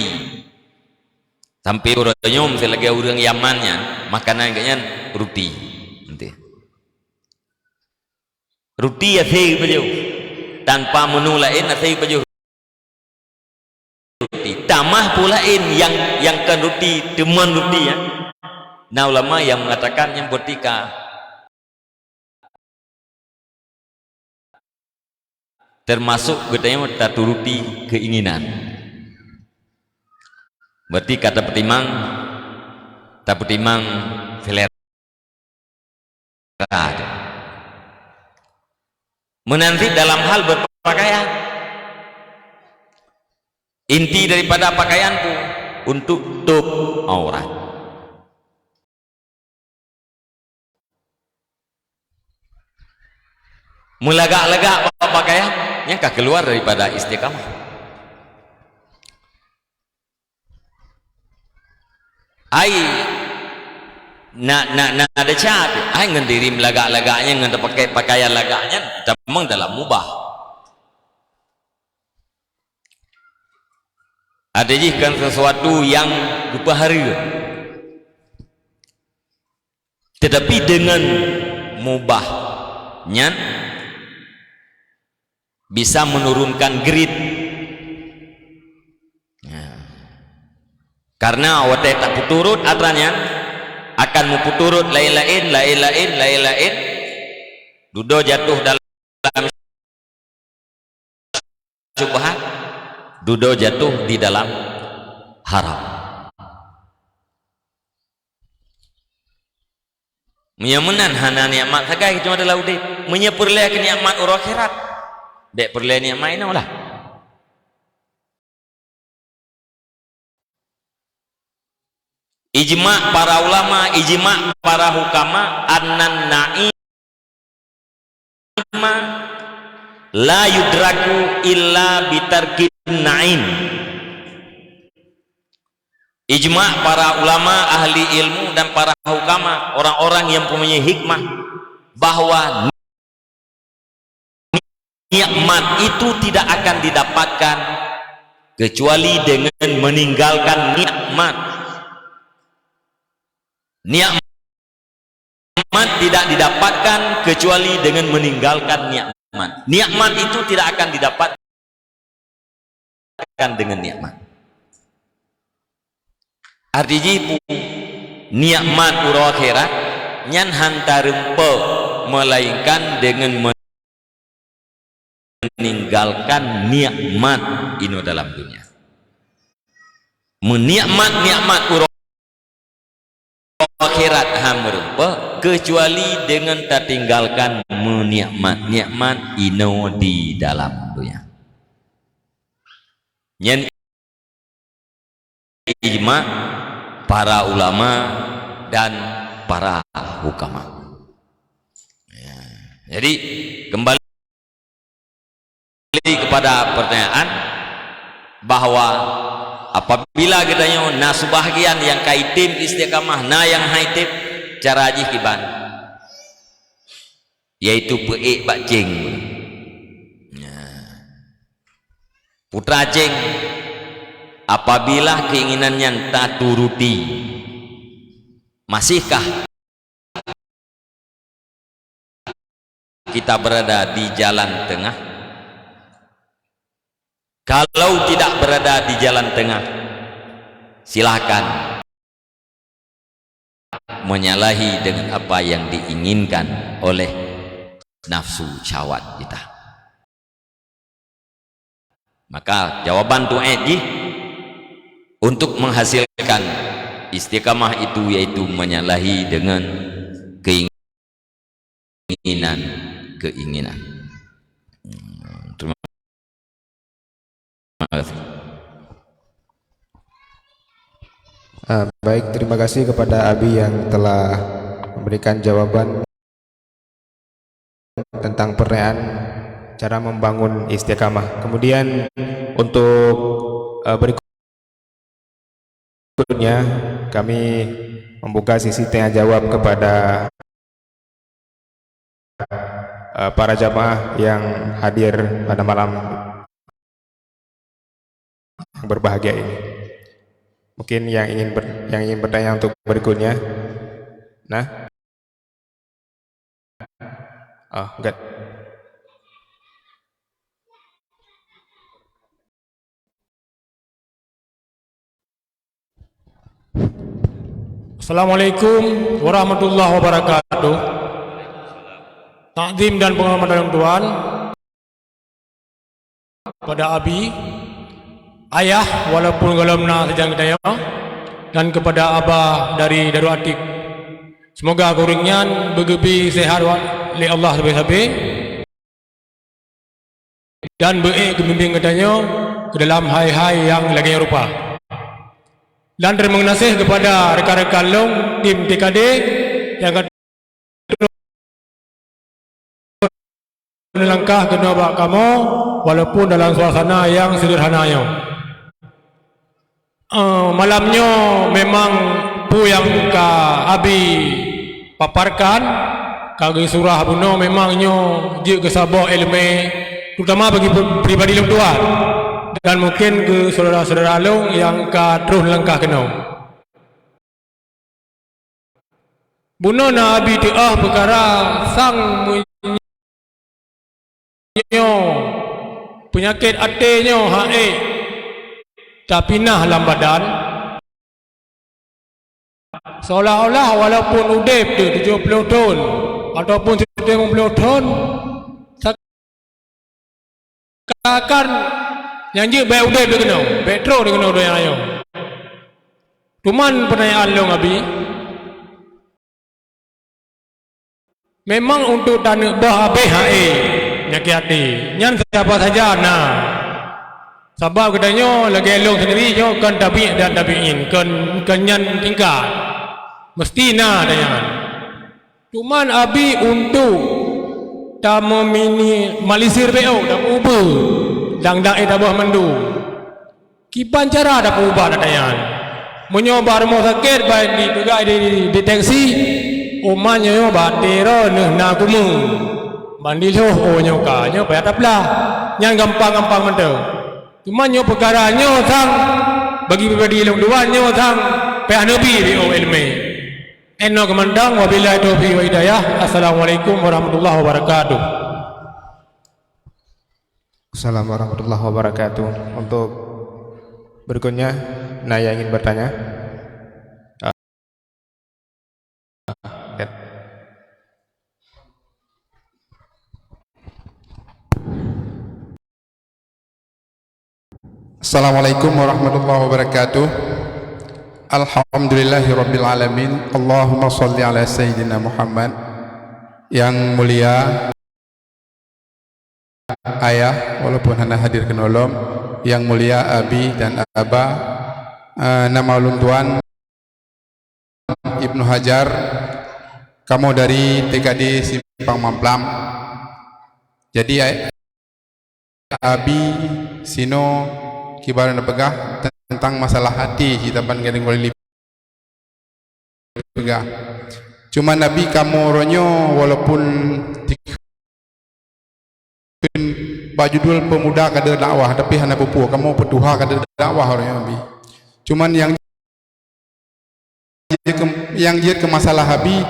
sampai orang nyom selagi orang Yamannya makanan kayaknya roti nanti roti ya sih baju tanpa menu lain nasi baju roti tamah pulain yang kan roti teman roti ya. Nah ulama yang mengatakan yang bertika termasuk katanya tak turuti keinginan. Berarti kata petimang tak petimang selera menanti dalam hal berpakaian. Inti daripada pakaianku untuk tutup aurat. Melegak-legak pakaian yang keluar daripada istiqamah. Ai nak ada cat ai ngendiri melegak-legaknya ngan pakai pakaian legaknya memang dalam mubah. Ada jihkan sesuatu yang berbahaya tetapi dengan mubahnya bisa menurunkan grade ya. Karena awak tak puturut aturannya akan memputurut lain-lain dudo jatuh dalam syubhat, dudo jatuh di dalam haram. Menyamanan hana nikmat sagai cuma adalah udip menyepurleh ke nikmat urang akhirat dek perleh nikmat ini lah. Ijma' para ulama, ijma' para hukama annan na'ima la yudraku illa bitarkin na'im. Ijma' para ulama, ahli ilmu dan para hukama, orang-orang yang punya hikmah bahwa nikmat itu tidak akan didapatkan kecuali dengan meninggalkan nikmat. Nikmat tidak didapatkan kecuali dengan meninggalkan nikmat. Nikmat itu tidak akan didapatkan dengan nikmat. Artinya nikmat urang akhirat nyan hantarempe melainkan dengan meninggalkan nikmat ino dalam dunia. Menikmat urang akhirat hamrupa kecuali dengan tak tinggalkan menikmat nikmat ino di dalam dunia. Nyen ijma para ulama dan para hukama. Ya. Jadi kembali kepada pertanyaan bahwa apabila katanya nah sebahagian yang kaitim istiqamah nah yang haitib cara haji kiban yaitu peik bak cing putra cing apabila keinginannya tak turuti masihkah kita berada di jalan tengah? Kalau tidak berada di jalan tengah, silakan menyalahi dengan apa yang diinginkan oleh nafsu syahwat kita. Maka jawaban tu'aji untuk menghasilkan istiqamah itu yaitu menyalahi dengan keinginan. Terima kasih. Baik, terima kasih kepada Abi yang telah memberikan jawaban tentang pertanyaan cara membangun istiqamah. Kemudian untuk berikutnya kami membuka sisi tanya jawab kepada para jamaah yang hadir pada malam berbahagia ini. Mungkin yang ingin bertanya untuk berikutnya. Nah, enggak. Assalamualaikum warahmatullahi wabarakatuh. Takdim dan penghormatan Tuhan pada Abi, ayah walaupun galamna sejang daya, dan kepada abah dari Darul Atik. Semoga kuringnya bergebi sehat oleh Allah sabi-sabi dan beik kebimbing katanya ke dalam hai-hai yang lagi rupa. Dan terima kasih kepada rekan-rekan long tim TKD yang akan melangkah ke nabak kamu walaupun dalam suasana yang sederhananya. Malamnya memang pu yang ka Abi paparkan kagi surah buno memangnya je ke sabah ilmu terutama bagi pribadi long tuan dan mungkin ke saudara-saudara long yang ka terus langkah kena. Buno na Abi tiah perkara sang penyakit hatinya hae tapi nah dalam badan seolah-olah walaupun udip dia 70 tahun ataupun 50 tahun seakan yang je baik udip dia kena petro dia kena yang ayo. Cuman pertanyaan lo Abi memang untuk tanah bah BHE penyakit hati nyan siapa saja nah sebab katanya lagi elok sendiri nyo kan tabi' dan tabi'in kan nyan tingkat mesti nah dayan. Cuman Abi untuk tak meminimalisir BO tak ubah dang-dang tabah mendu kipan cara tak ubah dayan menyoba rumah sakit baik di juga deteksi umanya yo batero nah kumu bandilo oh nyoka nyo payah taplah nyan gampang-gampang mentau. Cuma nyo perkara nyo sang bagi pribadi long dua nyo sang payah nabi bio ilmu. Eno kemandang wabillahi taufiq wa hidayah. Assalamualaikum warahmatullahi wabarakatuh. Assalamualaikum warahmatullahi wabarakatuh. Untuk berikutnya, nah yang ingin bertanya. Assalamualaikum warahmatullahi wabarakatuh. Alhamdulillahirrabbilalamin. Allahumma salli ala Sayyidina Muhammad. Yang mulia ayah walaupun hana hadir kenolom Yang mulia Abi dan Aba, nama ulun tuan Ibnu Hajar, kamu dari TKD Simpang Mamplam. Jadi Abi Sino kibaran pegah tentang masalah hati kita banding oleh pegah. Cuma Nabi kamu ronyo walaupun bajudul pemuda kader dakwah tapi hana pupu kamu petuha kader dakwah ronyo Nabi. Cuman yang jiat ke masalah Abi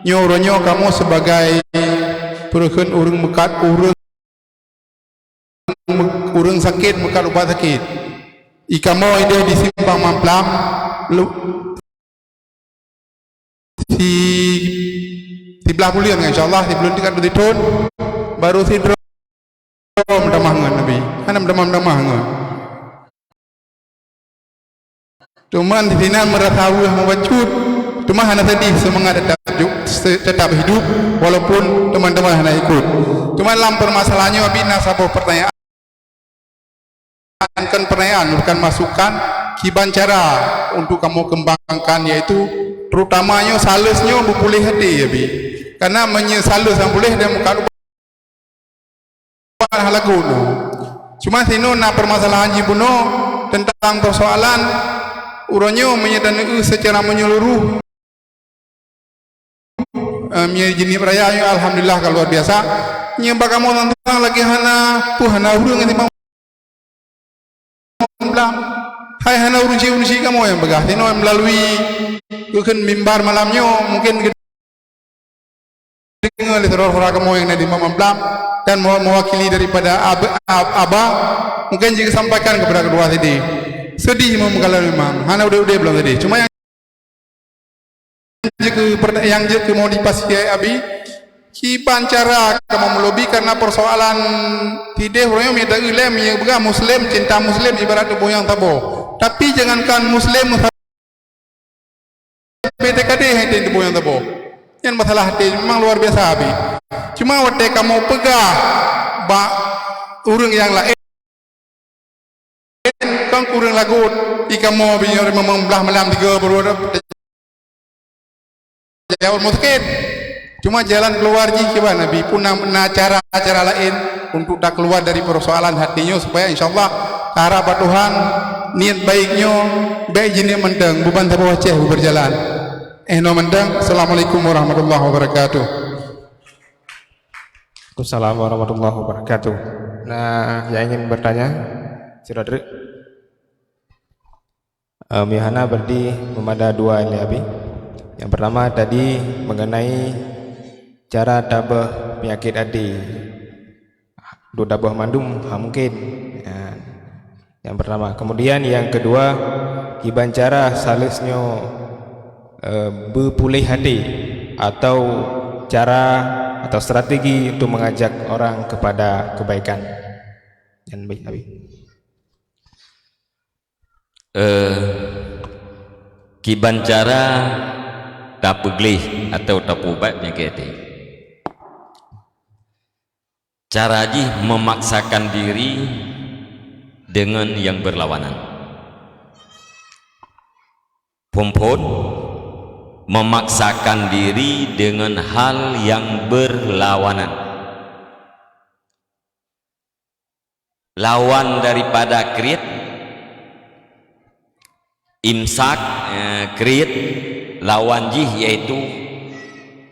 nyoronyo kamu sebagai perukan urang mekat urang sakit mekat ubat sakit. Ikamo ide di Simpang Mamplam si belah bulan insyaallah di bulan 3 tahun baru sindrom damah Nabi. Hanam damah cuman di sini merasa membacut. Cuma hana sedih semangat tetap hidup walaupun teman-teman hana ikut. Cuma dalam permasalahannya bina sabo pertanyaan kan pertanyaan bukan masukan kiban cara untuk kamu kembangkan, yaitu terutamanya salusnya boleh hati ya bi. Karena menyesalus yang boleh dan bukan halagu no. Cuma sino na permasalahan jibuno tentang persoalan uronyo menyedani secara menyeluruh jenis perayaan alhamdulillah kalau luar biasa nyembah kamu tentang lagi hana urung nanti mau hai hana urusi kamu yang begah tino melalui bukan mimbar malamnya mungkin dengar teror kamu yang nanti Mamplam dan mewakili daripada Aba mungkin jika sampaikan kepada kedua tadi sedih memang hana udah belum tadi. Cuma yang jika mau dipasti Abi kiban cara kamu melobi karena persoalan tidak orangnya minta ilem yang begah muslim cinta muslim ibarat tubuh yang tabo, tapi jangankan muslim PTKD hati tubuh yang tabo yang masalah hati memang luar biasa Abi. Cuma waktu kamu pegah urang yang lain kan kurang lagu ikamu biar membelah malam 3 berwarna jauh mungkin. Cuma jalan keluar jiwa Nabi pun cara lain untuk tak keluar dari persoalan hatinya supaya insyaallah harap Tuhan niat baiknya baik jenis mendeng bukan terbawa ceh berjalan no mendeng. Assalamualaikum warahmatullahi wabarakatuh. Assalamualaikum warahmatullahi wabarakatuh. Nah, yang ingin bertanya Sirodri Mihana berdi memada dua ini Abi. Yang pertama tadi mengenai cara tabah penyakit adi do tabah mandum mungkin ya. Yang pertama, kemudian yang kedua kiban cara salusnya berpulih hati atau cara atau strategi untuk mengajak orang kepada kebaikan dan baik Abi. Kiban cara tapeglih atau tapubatnya kete cara ji memaksakan diri dengan yang berlawanan. Pompon memaksakan diri dengan hal yang berlawanan. Lawan daripada kriat imsak kriat lawan jih yaitu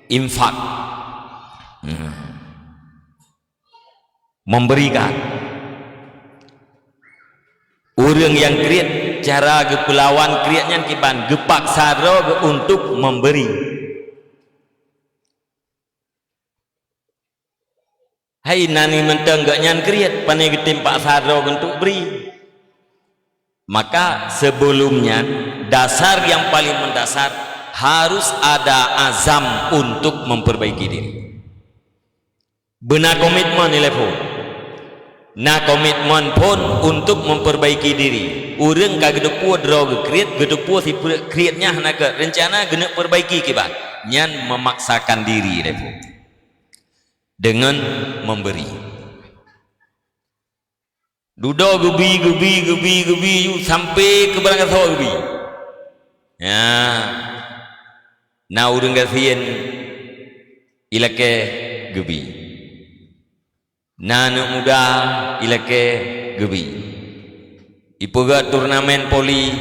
infak memberikan. Orang yang kriat cara gepelawan kriatnya kiban gepaksa untuk memberi. Hai nani menteng gak nyan kriat pane getimpak sadro untuk beri. Maka sebelumnya dasar yang paling mendasar harus ada azam untuk memperbaiki diri. Benar komitmen nilai pun. Nah komitmen pun untuk memperbaiki diri. Orang kagedepu draw gekreat, gedepu si kreatnya nak rencana genek perbaiki kibat. Nyan memaksakan diri lepo. Dengan memberi. Dudo gebi sampai ke belakang sawah gebi. Ya. Na urang gasien ilake gebi. Na anak muda ilake gebi. Ipoga turnamen poli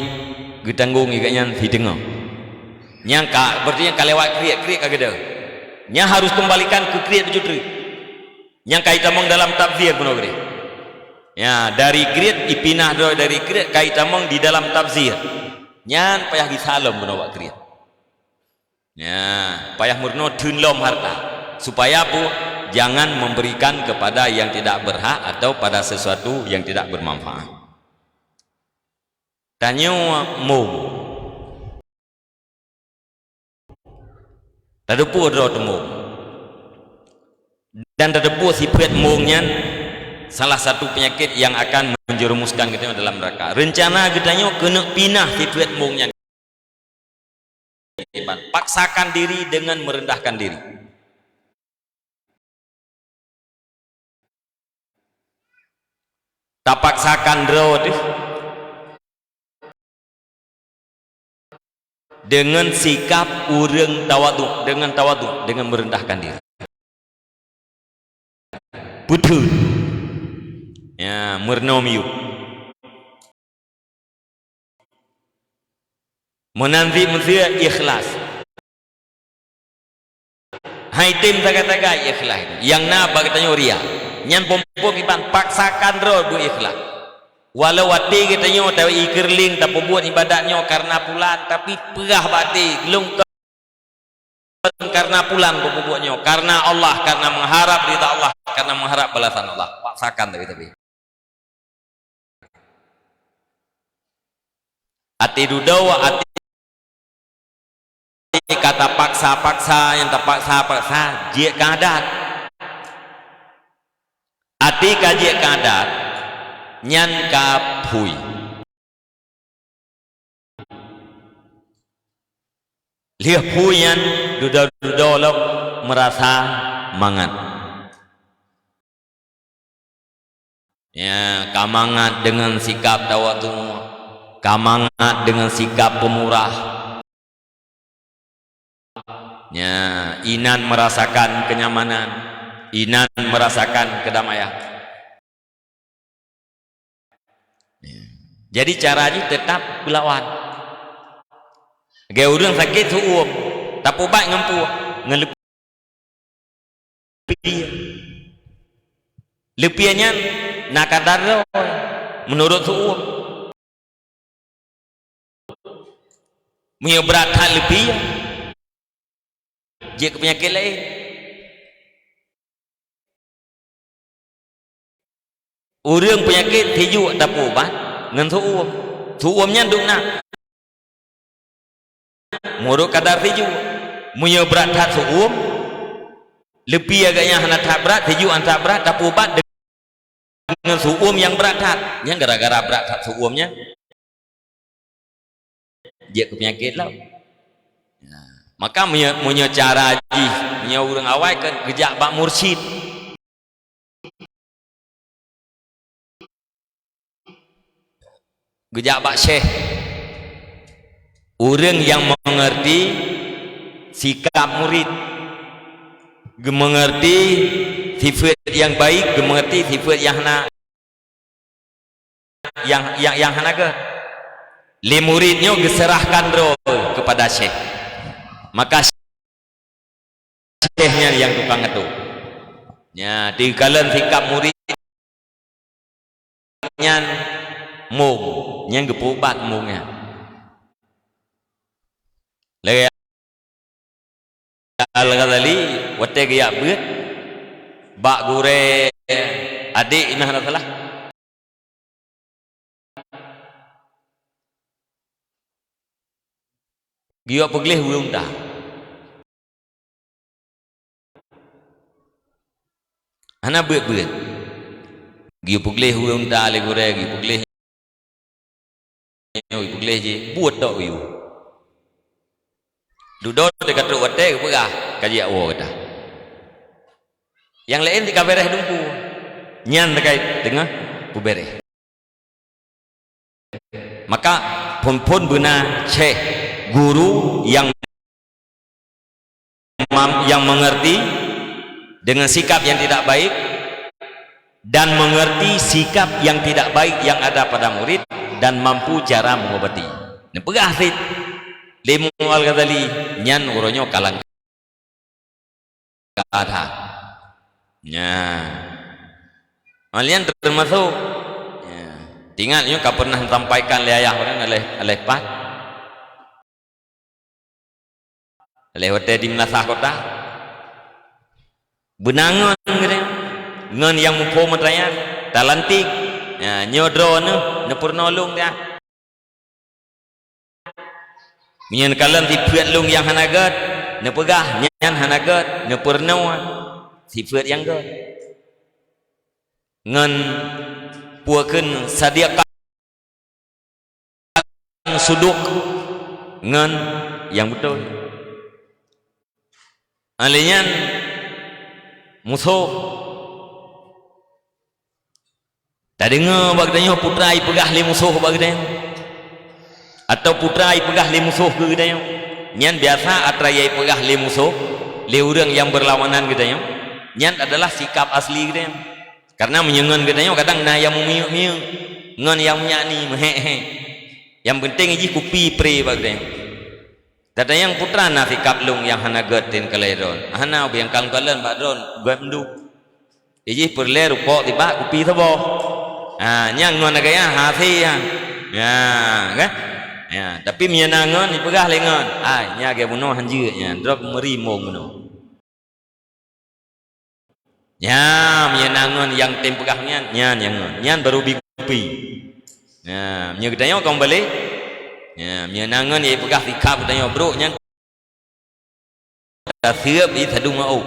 getanggung igaknya di tengah. Nyangka berarti yang kalewat kriak kagak. Nya harus kembalikan ke kriak jutri. Nyangka itamong dalam tafsir kuno gede. Ya, dari kriat ipinah dari kriat kaitamong di dalam tafsir. Nyan payah gisalom menawa kriat. Ya, payah murno tunlom harta supaya apa? Jangan memberikan kepada yang tidak berhak atau pada sesuatu yang tidak bermanfaat. Tanyo mung. Tadapu ro temu. Dan tadapu sifat mungnya salah satu penyakit yang akan menjerumuskan kita dalam neraka. Rencana kitanya kena pinah sifat mungnya. Paksakan diri dengan merendahkan diri. Tak paksakan road dengan sikap urang tawadu, dengan merendahkan diri. Betul. Ya, mernomiu. Menanti mesti ikhlas. Hai tim taga-taga ikhlas. Yang na bagatanya ria. Nyan pompo kipan paksakan ro bu ikhlas. Walau hati katanya tahu ikirling tak buat ibadahnya karena pulan tapi perah bati gelung karena pulan buatnya karena Allah, karena mengharap ridha Allah, karena mengharap balasan Allah. Paksakan tapi. Ati dudawa ati kata paksa yang tak paksa jek kadat ati kajek kadat nyan kapui lihat puyan duda merasa mangat ya kamangat dengan sikap tawadu, kamangat dengan sikap pemurah. Ya, inan merasakan kenyamanan, inan merasakan kedamaian. Ya. Jadi caranya tetap belawan. Gaya urang sakit suum, tak obat ngempu, ngelepi. Lepiannya nakadar menurut suum. Punya berat hal lebih. Dia ke penyakit lain. Orang penyakit hiju tak obat ngan suum nya duk nak muruk kadar hiju punya berat hat suum lebih agaknya hana tak berat hiju anta berat tak obat dengan suum yang berat hat nya gara-gara berat hat suumnya dia ke penyakit lah. Maka punya cara haji punya orang awal kan gejak bak mursyid gejak bak syekh orang yang mengerti sikap murid mengerti sifat yang baik mengerti sifat yang hana ke li muridnya geserahkan roh kepada syekh. Maka syekhnya yang tukang itu ya di kalan sikap muridnya mung yang gepubat mungnya lagi al-Ghazali wate gaya beut bak gure adik imah salah giwa pegleh ulung dah ana beut giwa pegleh ulung dah le gure giwa pegleh je buat dak yu dudot dekat truk wate pegah kaji awo kata yang lain di kabereh dumpu nyan terkait dengan pubereh maka pun benar syekh guru yang mengerti dengan sikap yang tidak baik dan mengerti sikap yang tidak baik yang ada pada murid dan mampu cara mengobati. Nah, pegah fit Limu Al-Ghazali nyan uronyo kalang ada nya kalian termasuk ya. Tinggal nyo ka pernah sampaikan liayah oleh Pak oleh hotel di Melasah kota benangan gitu ngan yang mumpu matrayan talantik ya, nyodro ne purnolong dia minyan kalam di puat lung yang hanagat ne pegah nyan hanagat ne purnawan si puat yang god ngan puakeun sadiakan suduk ngan yang betul alian musuh tak dengar bagdanya putra ai pegah li musuh bagdanya atau putra ai pegah li musuh ke gedanya nyan biasa atrayai pegah li musuh li urang yang berlawanan gedanya nyan adalah sikap asli gedanya karena menyengan gedanya kadang na yang miu-miu ngan yang nyani mehehe yang penting iji kupi pre bagdanya dada yang putra na sikap lung yang hanagetin kaleron hana yang kalon-kalon badron gue mendu iji perle rupo tiba kupi sabo nyang ngon gaya hati ya kan ya tapi mianangon dipegah lengon nya ge buno hanjeu nya drop merimo buno nya mianangon yang tem pegahnya nyan baru bikupi nya gedanya kong balik ya mianangon ye pegah sikap gedanya bro nyan siap di thadung au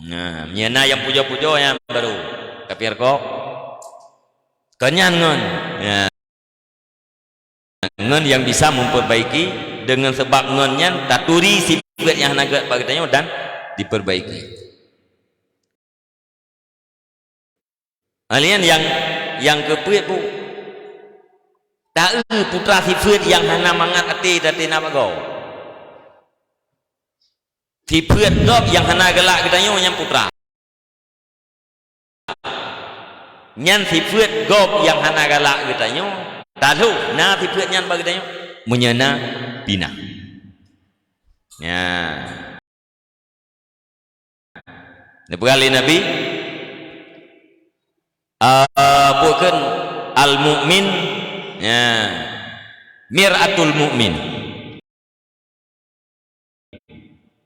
nah miana yang puja-puja yang baru kapir kok kenyan ngon ya ngon yang bisa memperbaiki dengan sebab ngonnya taturi sifat yang naga bagainya dan diperbaiki kalian yang kepuit bu tak putra sifat yang hana mangat ati dati nama kau sifat gop yang hana gelak katanya yang putra nyan sifat gop yang hana galak katanya tahu na sifat nyan bagdanya menyana bina ya Nabi Nabi bukan al mukmin ya miratul mukmin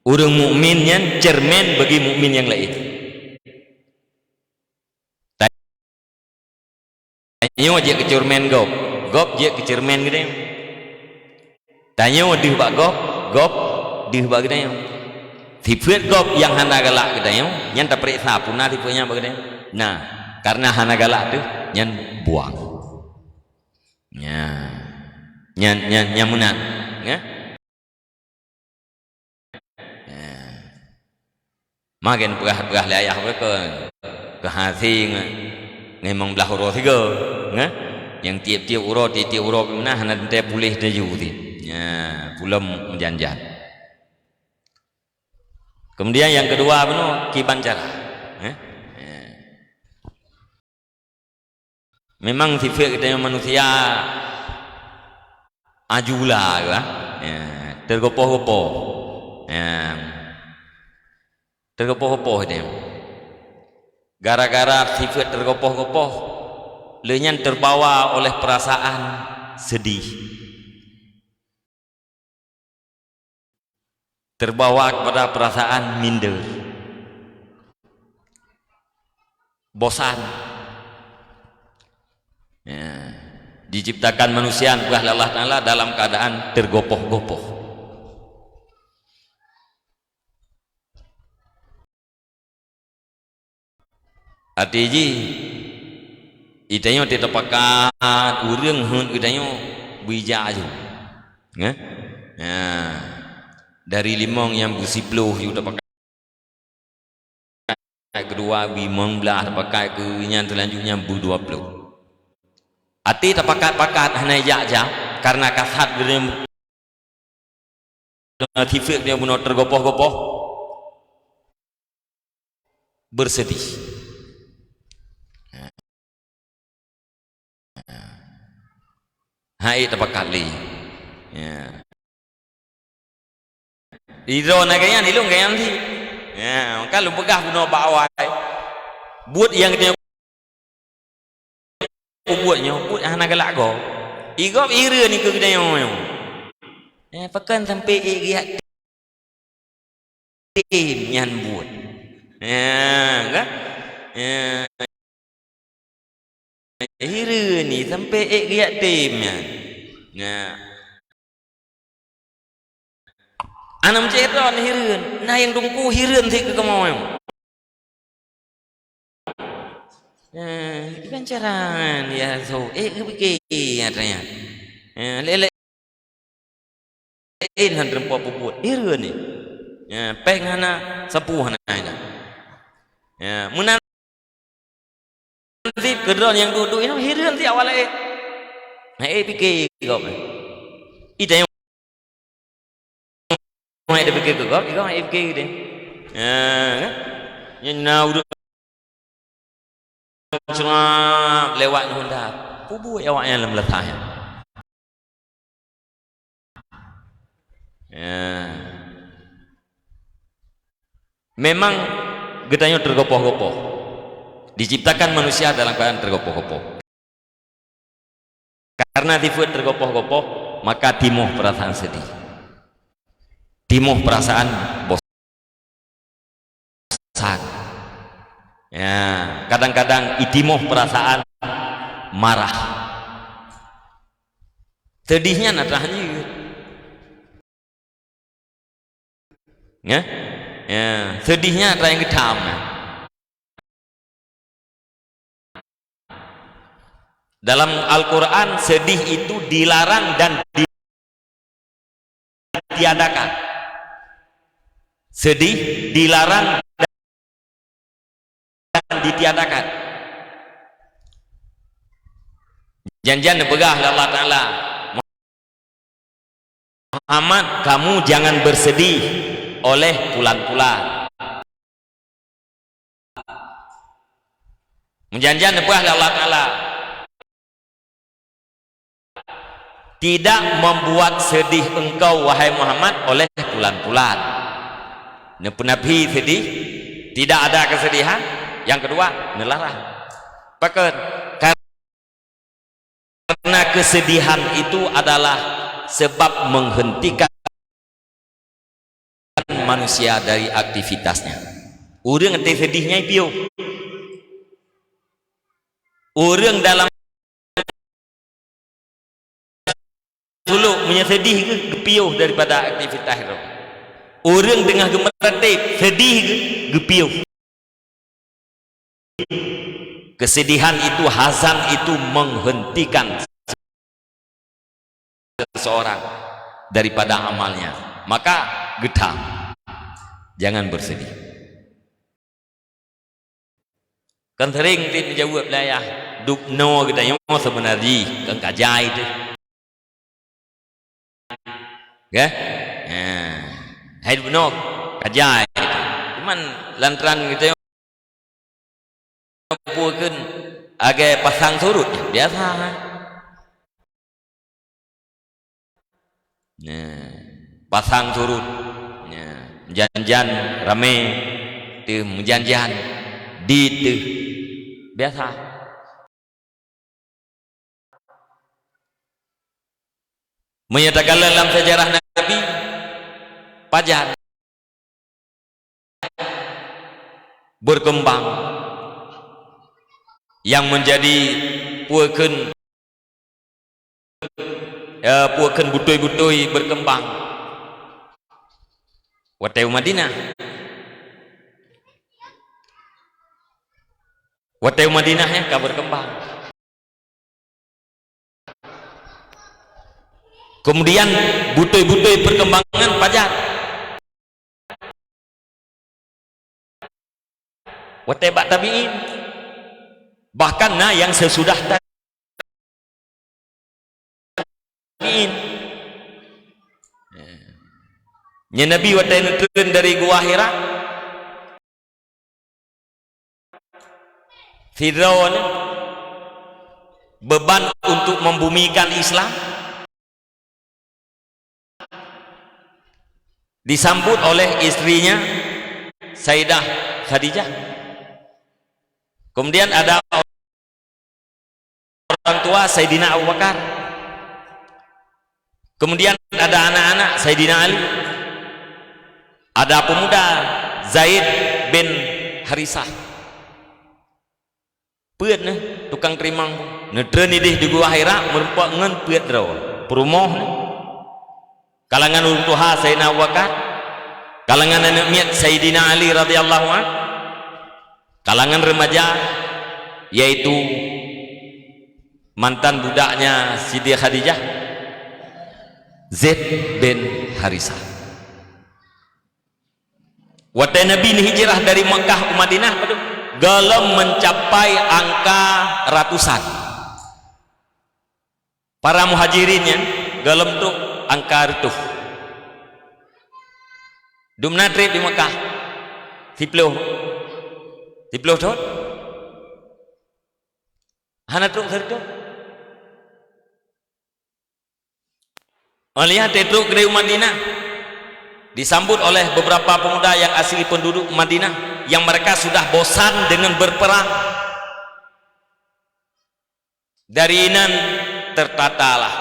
orang mukmin nyan cermin bagi mukmin yang lain tanya je kecermen gop je kecermen gede tanya dih bak gop dih bak gede sifat gop yang hana galak gede nyan tak periksa punah tipenya bak gede nah karena hana galak tu nyan buang nyan munat ya makin pegah layah ke hati memang belah urut tiga yang tiap-tiap urut mana nanti boleh daju belum menjanjat kemudian yang kedua kibancara memang sifat kita yang manusia ajulah tergopoh-gopoh tergopoh-gopoh dia gara-gara sifat tergopoh-gopoh lenyan terbawa oleh perasaan sedih terbawa kepada perasaan minder bosan diciptakan manusia oleh Allah Ta'ala dalam keadaan tergopoh-gopoh artinya itanya tidak pakai urang hun itanya bija aja dari limong yang busipluh sudah pakai kedua bimong belah pakai ke yang selanjutnya bu 20 ati tak pakat-pakat hanai jak-jak karena kasat dia tifik dia bunuh tergopoh-gopoh bersedih. Hai tak pakat li ya Iro nak gaya ni lu gaya ni. Ya, kalau pegah bunuh bawai. Buat yang dia buatnya, buat anak galak go. Igop ira ni ke kedai yo. Pakan sampai giat tim yang buat. Kan? Ira ni sampai giat tim yang. Anam ceron hireun, nah yang dungku hireun sih ke kemau. Iban carangan ya so, kepikir katanya. Lele han rempo puput hireun ni. Peng hana sepuh hana ina. Munan sip kedron yang duduk ini hireun ti awal pikir kau. Ida mai dia fikir kau ai fikir dia. Nyau duk cerap lewat Honda. Pubu awaknya dalam letahnya. Memang gedanya tergopoh-gopoh. Diciptakan manusia dalam keadaan tergopoh-gopoh. Karena dibuat tergopoh-gopoh, maka timbul perasaan sedih. Timbul perasaan bosan. Ya, kadang-kadang timbul perasaan marah. Sedihnya natahnya. Ya, sedihnya ada yang gedam. Dalam Al-Quran sedih itu dilarang dan ditiadakan. Sedih dilarang dan ditiadakan. Janjian dipegah Allah Ta'ala, Muhammad, kamu jangan bersedih oleh bulan-bulan. Menjanjian dipegah Allah Ta'ala, tidak membuat sedih engkau wahai Muhammad oleh bulan-bulan. Nabi sedih, tidak ada kesedihan. Yang kedua, melarang. Bahkan karena kesedihan itu adalah sebab menghentikan manusia dari aktivitasnya. Orang yang sedihnya piu. Orang dalam dulu menyesedih ke piu daripada aktivitas itu. Orang dengan gemeteran sedih ke piu. Kesedihan itu, hazan itu menghentikan seseorang daripada amalnya. Maka gedam, jangan bersedih. Kan sering dijawab lah ya, duk no kita yang sebenarnya kan kajai itu, ya, hai duk no kajai. Cuman lantaran kita yang bukan agak pasang surut biasa. Pasang surut, janjian rame, tu janjian di tu biasa. Menyatakan dalam sejarah Nabi, pajan berkembang yang menjadi puakeun butoi-butoi berkembang. Wateu Madinah, Wateu Madinah ya ka berkembang. Kemudian butoi-butoi perkembangan pajar. Wateu tabiin. Bahkan yang sesudah nya Nabi watai nuturun dari gua Hira Firaun beban untuk membumikan Islam disambut oleh istrinya Sayyidah Khadijah. Kemudian ada orang tua Sayyidina Abu Bakar, kemudian ada anak-anak Sayyidina Ali, ada pemuda Zaid bin Harisah. Peut ne tukang terimang neutreun idih di gua Hira merupakan ngan peut draw perumoh kalangan ulun tuha Sayyidina Abu Bakar, kalangan anak miat Sayyidina Ali radhiyallahu anhu, kalangan remaja yaitu mantan budaknya Siti Khadijah Zaid bin Harisah. Waktu Nabi ini hijrah dari Mekah ke Madinah gelem mencapai angka ratusan. Para muhajirinnya gelem tuh angka ratuh. Dumna trip di Mekah. Tiploh tuh. Hana tuh serto. Melihat itu ke Madinah disambut oleh beberapa pemuda yang asli penduduk Madinah yang mereka sudah bosan dengan berperang. Dari inan tertatalah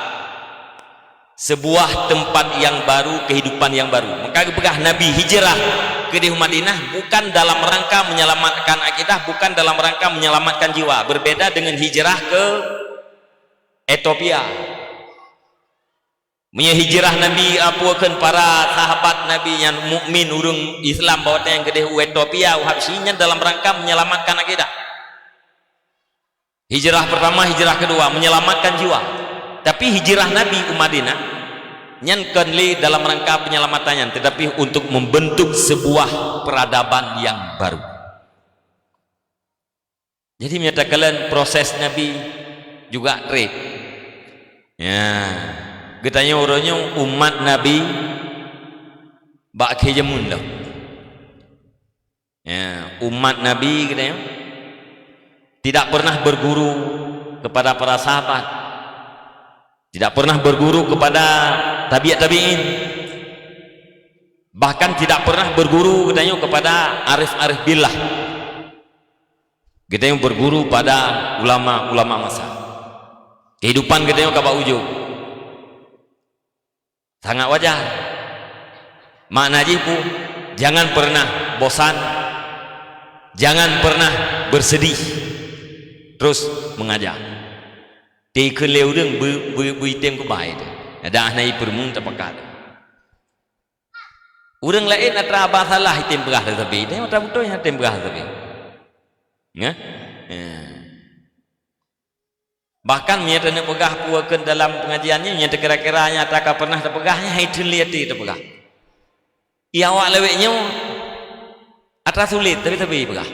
sebuah tempat yang baru, kehidupan yang baru. Maka begah Nabi hijrah ke Madinah bukan dalam rangka menyelamatkan akidah, bukan dalam rangka menyelamatkan jiwa. Berbeda dengan hijrah ke Ethiopia. Hijrah Nabi apuakeun para sahabat Nabi yang mukmin urang Islam bawa yang gede Ethiopia Habsyinya dalam rangka menyelamatkan akidah. Hijrah pertama, hijrah kedua menyelamatkan jiwa. Tapi hijrah Nabi ke Madinah nyan kenli dalam rangka penyelamatannya, tetapi untuk membentuk sebuah peradaban yang baru. Jadi menyatakan proses Nabi juga trip. Ya. Getanya orangnya umat Nabi bak kejamun dah. Ya, umat Nabi getanya tidak pernah berguru kepada para sahabat, tidak pernah berguru kepada tabi'in, bahkan tidak pernah berguru getanya kepada arif-arif billah. Getanya berguru pada ulama-ulama masa. Kehidupan getanya ka ujung. Sangat wajar. Makna jipu jangan pernah bosan, jangan pernah bersedih, terus mengajar. Teikeun leu deung beuitem ku bae teh. Ada naik permung tepakat. Urang lain atra basalah item begah tetapi teh atra butuh item begah tetapi. Ya? Bahkan menyata nak pegah puakan dalam pengajiannya menyata kira-kiranya tak pernah terpegahnya itu lihat itu terpegah. Ia awak leweknya atas sulit tapi pegah.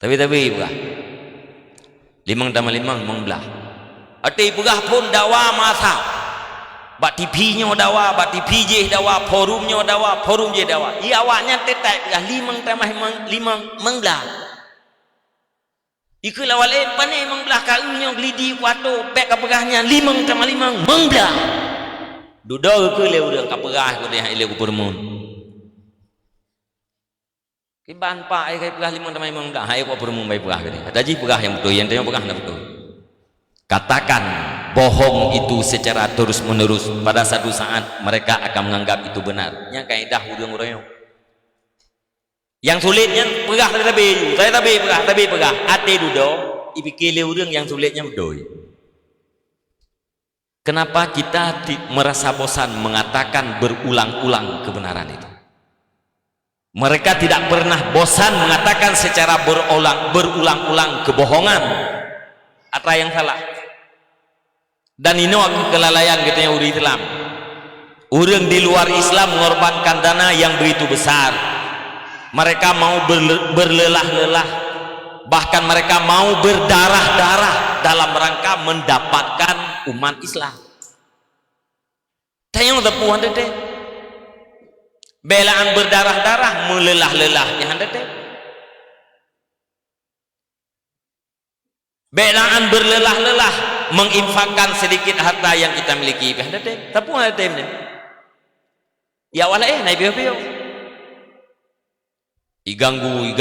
Tapi pegah. 5 tambah 5 membelah. Ati pegah pun dakwah masa. Bak TV-nya dakwah, bak TV je dakwah, forumnya dakwah, forum je dakwah. Ia awaknya tetek pegah 5 tambah 5 membelah. Ikut lawal pane membelah kaunya glidi kuato pek kapegahnya 5 tambah 5 membelah. Duduk ke leu urang kapegah ku deh ile ku permun. Ki ban pak ai kai pegah 5 tambah 5 membelah hai ku permun bai pegah gede. Ada ji pegah yang betul yang tanya pegah na betul. Katakan bohong itu secara terus menerus, pada satu saat mereka akan menganggap itu benar. Nya kaidah urang-urang yang sulitnya pegah tapi pegah ati dudo ipikile urang yang sulitnya bedoy. Kenapa kita merasa bosan mengatakan berulang-ulang kebenaran itu? Mereka tidak pernah bosan mengatakan secara berulang-ulang kebohongan. Apa yang salah? Dan ini aku kelalaian katanya urang Islam. Urang di luar Islam mengorbankan dana yang begitu besar. Mereka mau berlelah-lelah, bahkan mereka mau berdarah-darah dalam rangka mendapatkan umat Islam. Tayang tepu hande teh. Belaan berdarah-darah melelah-lelah ya hande teh. Belaan berlelah-lelah menginfakkan sedikit harta yang kita miliki hande teh. Tepu hande teh. Ya wala naik bio-bio. Iganggu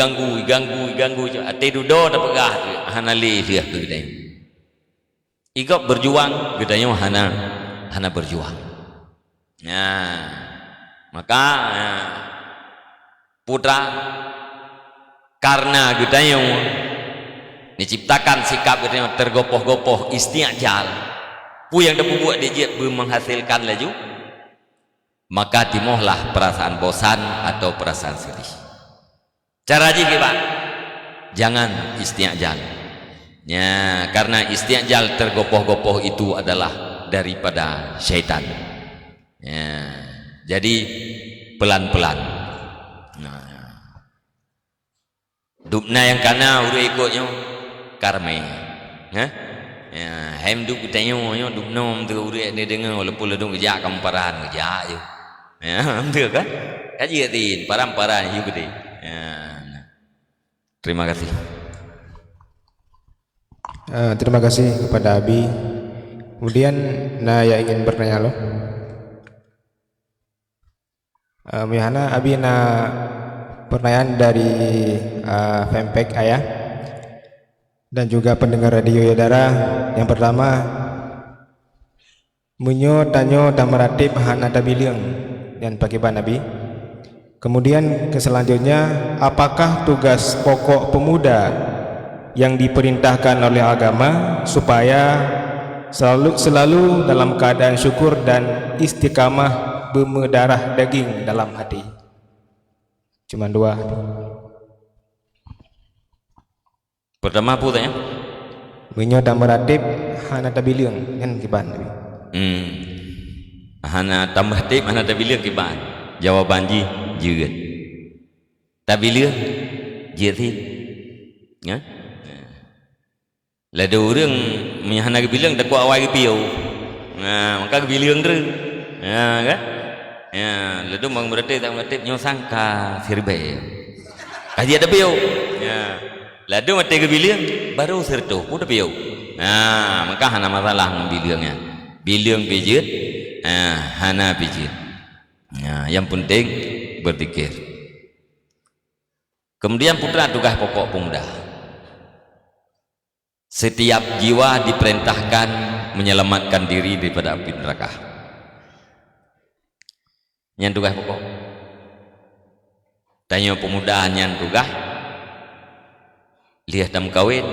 ate dudo da pegah hana li dia gedai. Igop berjuang gedanya hana berjuang. Nah, maka putra karena gedanya diciptakan sikap gedanya tergopoh-gopoh isti'jal. Pu yang dapat buat dia menghasilkan laju, maka timuhlah perasaan bosan atau perasaan sedih. Cara aja Pak, jangan isti'jal. Ya, karena isti'jal tergopoh-gopoh itu adalah daripada syaitan. Ya, jadi pelan-pelan. Nah, dupna yang kana udah ikutnya karme. Ya, hem dup tanya dupna tu udah ni dengar walaupun ledung kerja kamparan kerja je. Ya, betul kan? Kaji tin, param-paran you gede. Ya. Terima kasih. Terima kasih kepada Abi. Kemudian yang ingin bertanya loh. Mihana Abi pertanyaan dari fanpage ayah dan juga pendengar radio Yadara. Yang pertama, munyo tanyo tamaratib hana tabiling dan pakiban Abi. Kemudian selanjutnya, apakah tugas pokok pemuda yang diperintahkan oleh agama supaya selalu dalam keadaan syukur dan istiqamah berdarah daging dalam hati? Cuma dua. Pertama apa tanya? Menyo tamaratib hana tabiling kan kiban. Hana tamaratib hana tabiling kiban. Jawaban juga. Tabiling jadi. Ya? Lada orang hana bilang tak kuat awal piau. Nah, maka bilang tu. Ya kan? Ya, lada mang berarti tak berarti nyo sangka sirbe. Kaji ada piau. Ya. Lada mati bilang baru serto pun ada piau. Nah, maka hana masalah bilangnya. Bilang pijit, hana pijit. Ya, yang penting berzikir. Kemudian putra tugas pokok pemuda. Setiap jiwa diperintahkan menyelamatkan diri daripada api neraka. Yang tugas pokok. Tanya pemuda yang tugas. Lihat tam kawin.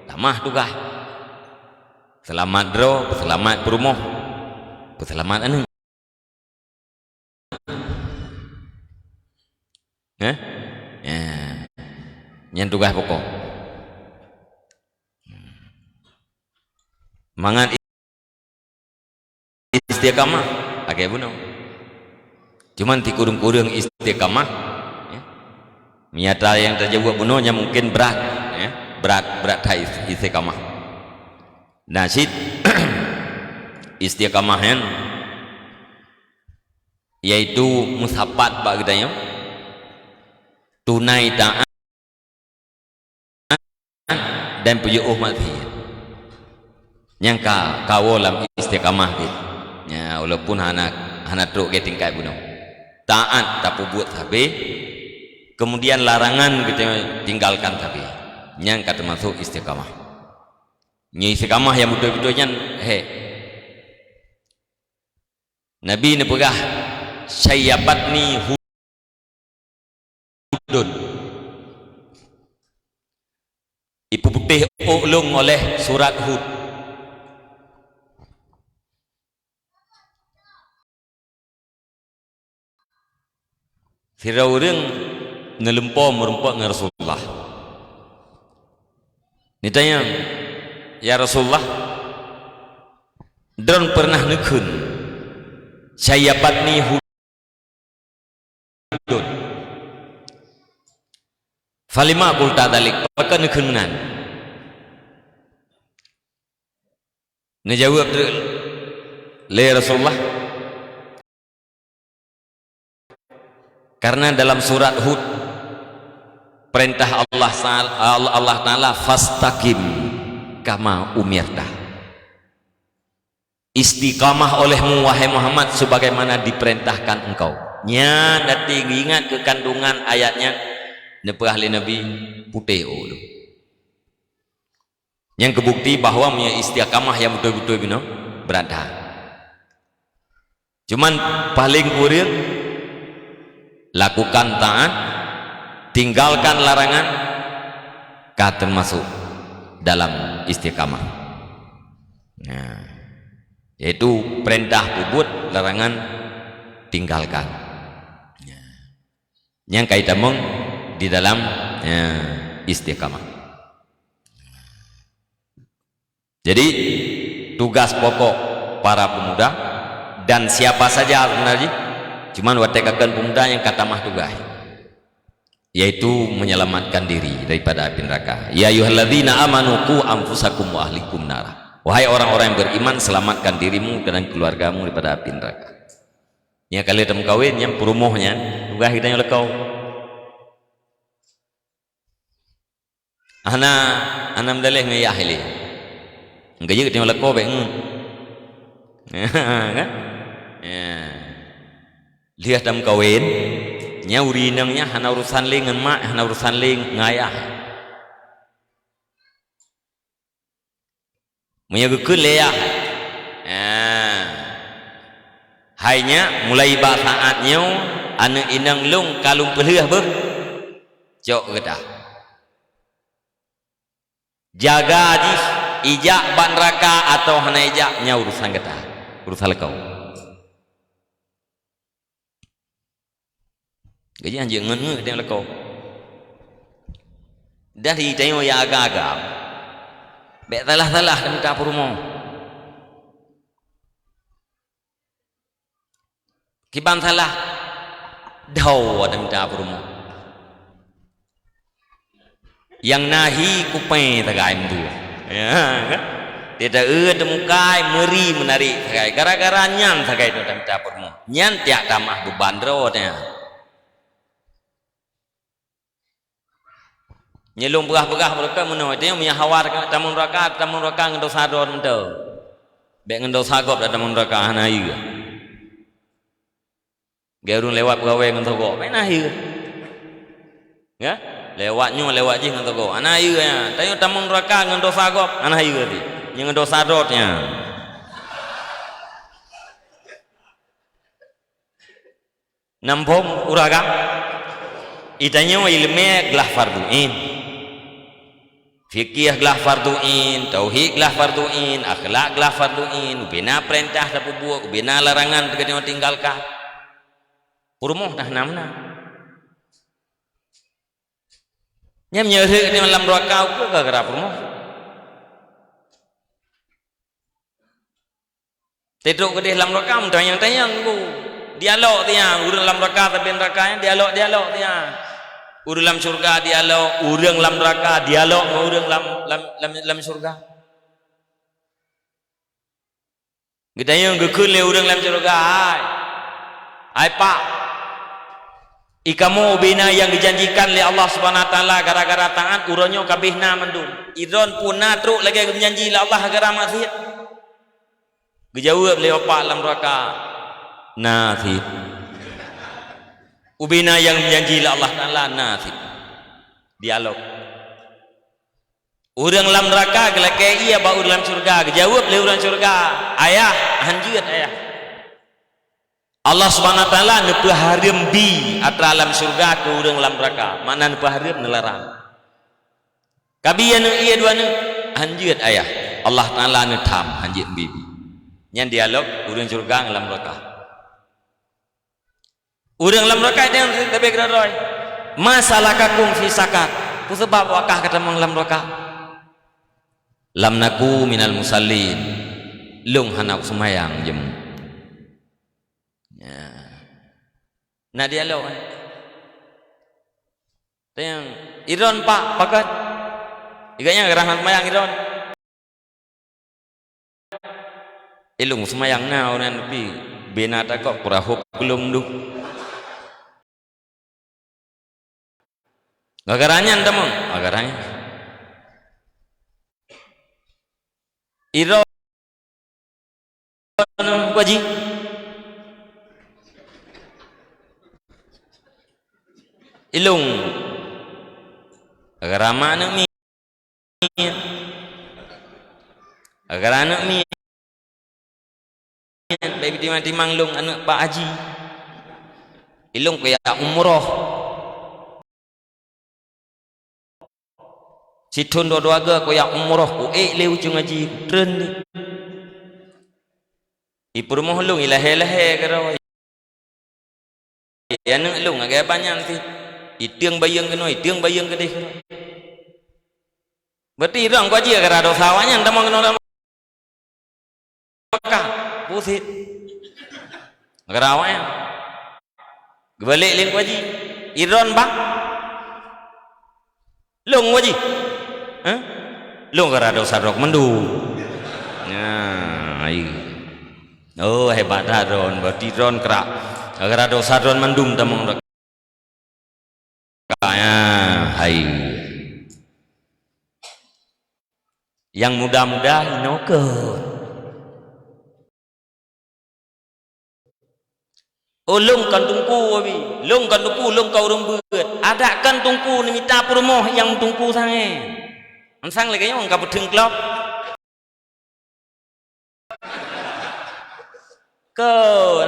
Tamah tugas. Selamat dro, selamat perumoh. Selamat anu. Ya. Yang tugas pokok. Mangan istiqamah agak bunuh. Cuman di kurung-kurung istiqamah ya. Miata yang terjawab bunuhnya mungkin berat ya. Berat istiqamah. Nasid istiqamahan yaitu musapat pak katanya. Tunai taat dan pujuh mati. Yang kawalam istiqamah gitu. Ya, walaupun hana truk ke tingkat bunuh. Taat tak buat tapi kemudian larangan kita tinggalkan tapi yang kata masuk istiqamah. Ni istiqamah yang betul-betulnya Nabi ni pegah sayyabatni hudun. Ibu putih ulung oleh surat Hud. Firaun ngelempau merempak dengan Rasulullah. Ditanya, ya Rasulullah, dan pernah nekun sayyabatni hudun. Falima qulta dalik, maka nekunan. Najawab le Rasulullah, Karena dalam surat Hud perintah Allah Ta'ala fastaqim kama umirta, istiqamah olehmu wahai Muhammad sebagaimana diperintahkan engkau. Nya nanti ingat ke kandungan ayatnya nepah ahli Nabi putih yang kebukti bahwa punya istiqamah yang betul-betul berada. Cuman paling kurir lakukan taat, tinggalkan larangan, termasuk dalam istiqamah. Nah, yaitu perintah puput, larangan tinggalkan. Yang kaitan di dalam istiqamah. Jadi tugas pokok para pemuda dan siapa saja sebenarnya, cuman watekakan pemuda yang kata mah tugas, yaitu menyelamatkan diri daripada api neraka. Ya ayyuhalladzina amanu qu anfusakum wa ahlikum nara. Wahai orang-orang yang beriman, selamatkan dirimu dan keluargamu daripada api neraka. Ya kalian tem kawin yang perumohnya tugas kita yang lekau. Ana mdaleh me yahili. Enggak kita yang lekau be kan? Ya. Lihat tem kawin nya urinangnya hana urusan ling ngan mak, hana urusan ling ngayah. Menyagukeun leah. Hanya mulai saatnya anu inang lung kalung peleuh beuh. Cok gedah. Jaga ajis ijak ban neraka atau hana ijak nya urusan gedah. Urusan lekau. Gaji anjing ngeun dia lekau. Dari tengok ya agak-agak. Bek salah-salah dan minta perumo. Kiban salah. Dau ada minta perumo. Yang nahi kupai tagai tu. Ya kan? Tidak temukai meri menarik tagai. Gara-gara nyan tagai tu minta perumo. Nyan tiak tamah beban rohnya. Nyelung begah-begah mereka menurut dia punya hawar tamun raka ngendosa don mentau. Bek ngendosa gop tamun raka hana ieu. Gerun lewat gawe ngentogok. Main ieu. Ya? Lewat ji ngentogok. Ana ieu nya. Tayo tamun raka ngendosa gop ana ieu ti. Yang ngendosa dotnya. Nampom uraga. Itanya ilmu gelah farduin. Fikih gelah farduin, tauhid gelah farduin, akhlak gelah farduin, bina perintah tak buat, bina larangan tidak tinggalkan. Urmoh dah namna. Nyam nyeri di malam raka ke gara urmoh. Tidur ke di dalam raka tanyang-tanyang ku. Dialog dia, urang dalam raka tapi rakanya dialog dia. Urang dalam surga dialog, urang dalam neraka dialog, urang dalam surga. Kita yang gekeun le urang dalam surga. Ai pak, ikamu bina yang dijanjikan oleh Allah Subhanahu wa taala gara-gara taat uronyo kabehna mendung. Idron punna truk lagi janji oleh Allah gara maksiat. Gejawab le pak dalam neraka. Nasib. Ubina yang menjanji Allah Ta'ala nasib dialog urang dalam neraka gelake iya ba urang dalam surga jawab le urang surga ayah hanjeut ayah Allah Subhanahu wa taala nepeu hareum bi atra alam surga ke urang dalam neraka mana nepeu hareum nelarang kabieu ieu duana hanjeut ayah Allah Ta'ala netam hanjeut bibi nyan dialog urang surga dalam neraka. Urang dalam neraka itu yang lebih geradoi. Masalah kakum fi sakar. Ku sebab wakah kata mong dalam neraka. Lam naku minal musallin. Lung hanak semayang jem. Ya. Nah dialog. Yang Iron pak pakat. Iganya gerah semayang Iron. Ilung semayang na orang lebih benata kok kurahuk belum du. Agarannya teman, agarannya. Iro Haji ilung agar anak mi agar anak mi baby di manglung anak Pak Haji ilung kayak umroh situn dua ga kayak umroh ku leu ujung Haji tren ni ipur moh lung ilahe karo ya nak lung agak banyak nanti itiang bayang keno itiang bayang kedeh berarti orang kau aja kerana sawahnya entah mau kena Mekah pusit kerawanya balik ling kau aja Iran bang lung kau aja lung kerana sarok mendu nah oh hebat Ron berarti Ron kerak agar ada sadron mendum tamang rekaya hai yang mudah-mudah inoke oh lung kan tungku abi lung kan tungku lung kau rembut ada kan tungku ni minta promoh yang tungku sange ansang lagi yang kau bedeng klop ke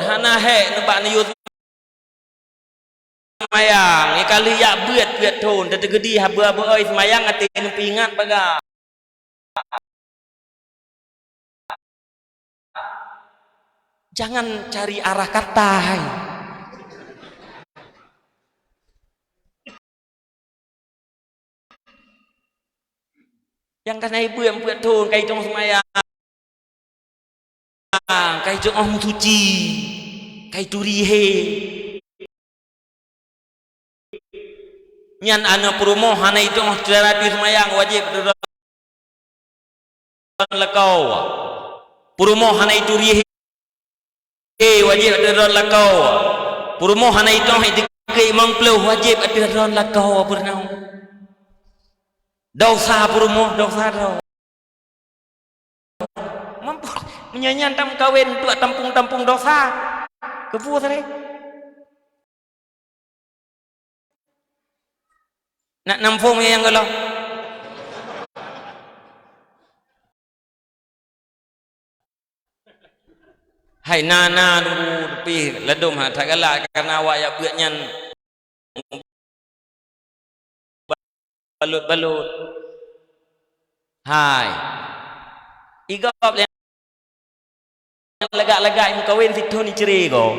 hana he nebak ni yut semayang ni kali ya beut thon tete gedi habu-habu oi semayang ati nempi ingat baga jangan cari arah kata hai yang kana ibu yang beut thon kai trong semayang kai jong om suci kai turi he nyan ana promo hana itu mah cara di semayang wajib lekau promo hana itu ri he wajib ada lekau promo hana itu di imam pelu wajib ada lekau pernah dosa promo dosa menyanyian tam kawin untuk tampung-tampung dosa kepu tadi nak nampung yang kalau hai nana dulu tapi ledum tak galak karena awak ya buatnya balut hai igap lega-lega yang kawin situ ni ceri ko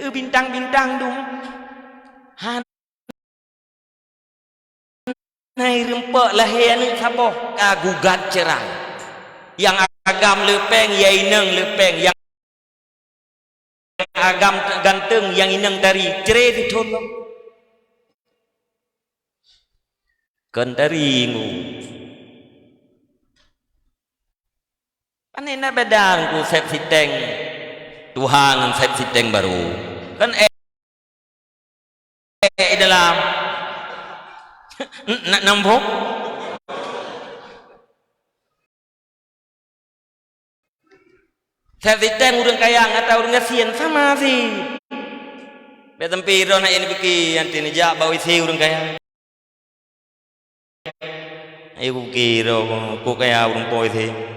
bintang-bintang dong nai rempek lahir ni saboh gugat cerai yang agam lepeng ya ineng lepeng yang agam ganteng yang ineng dari ceri situ lo kentari ngu aneh nak bedang ku set siteng Tuhan set siteng baru kan dalam nak nampung set siteng urang kayang atau urang ngasian sama sih betempi ro nak ini pikir nanti ni jak bawa isi urang kayang ayo kira ku kaya urang poi sih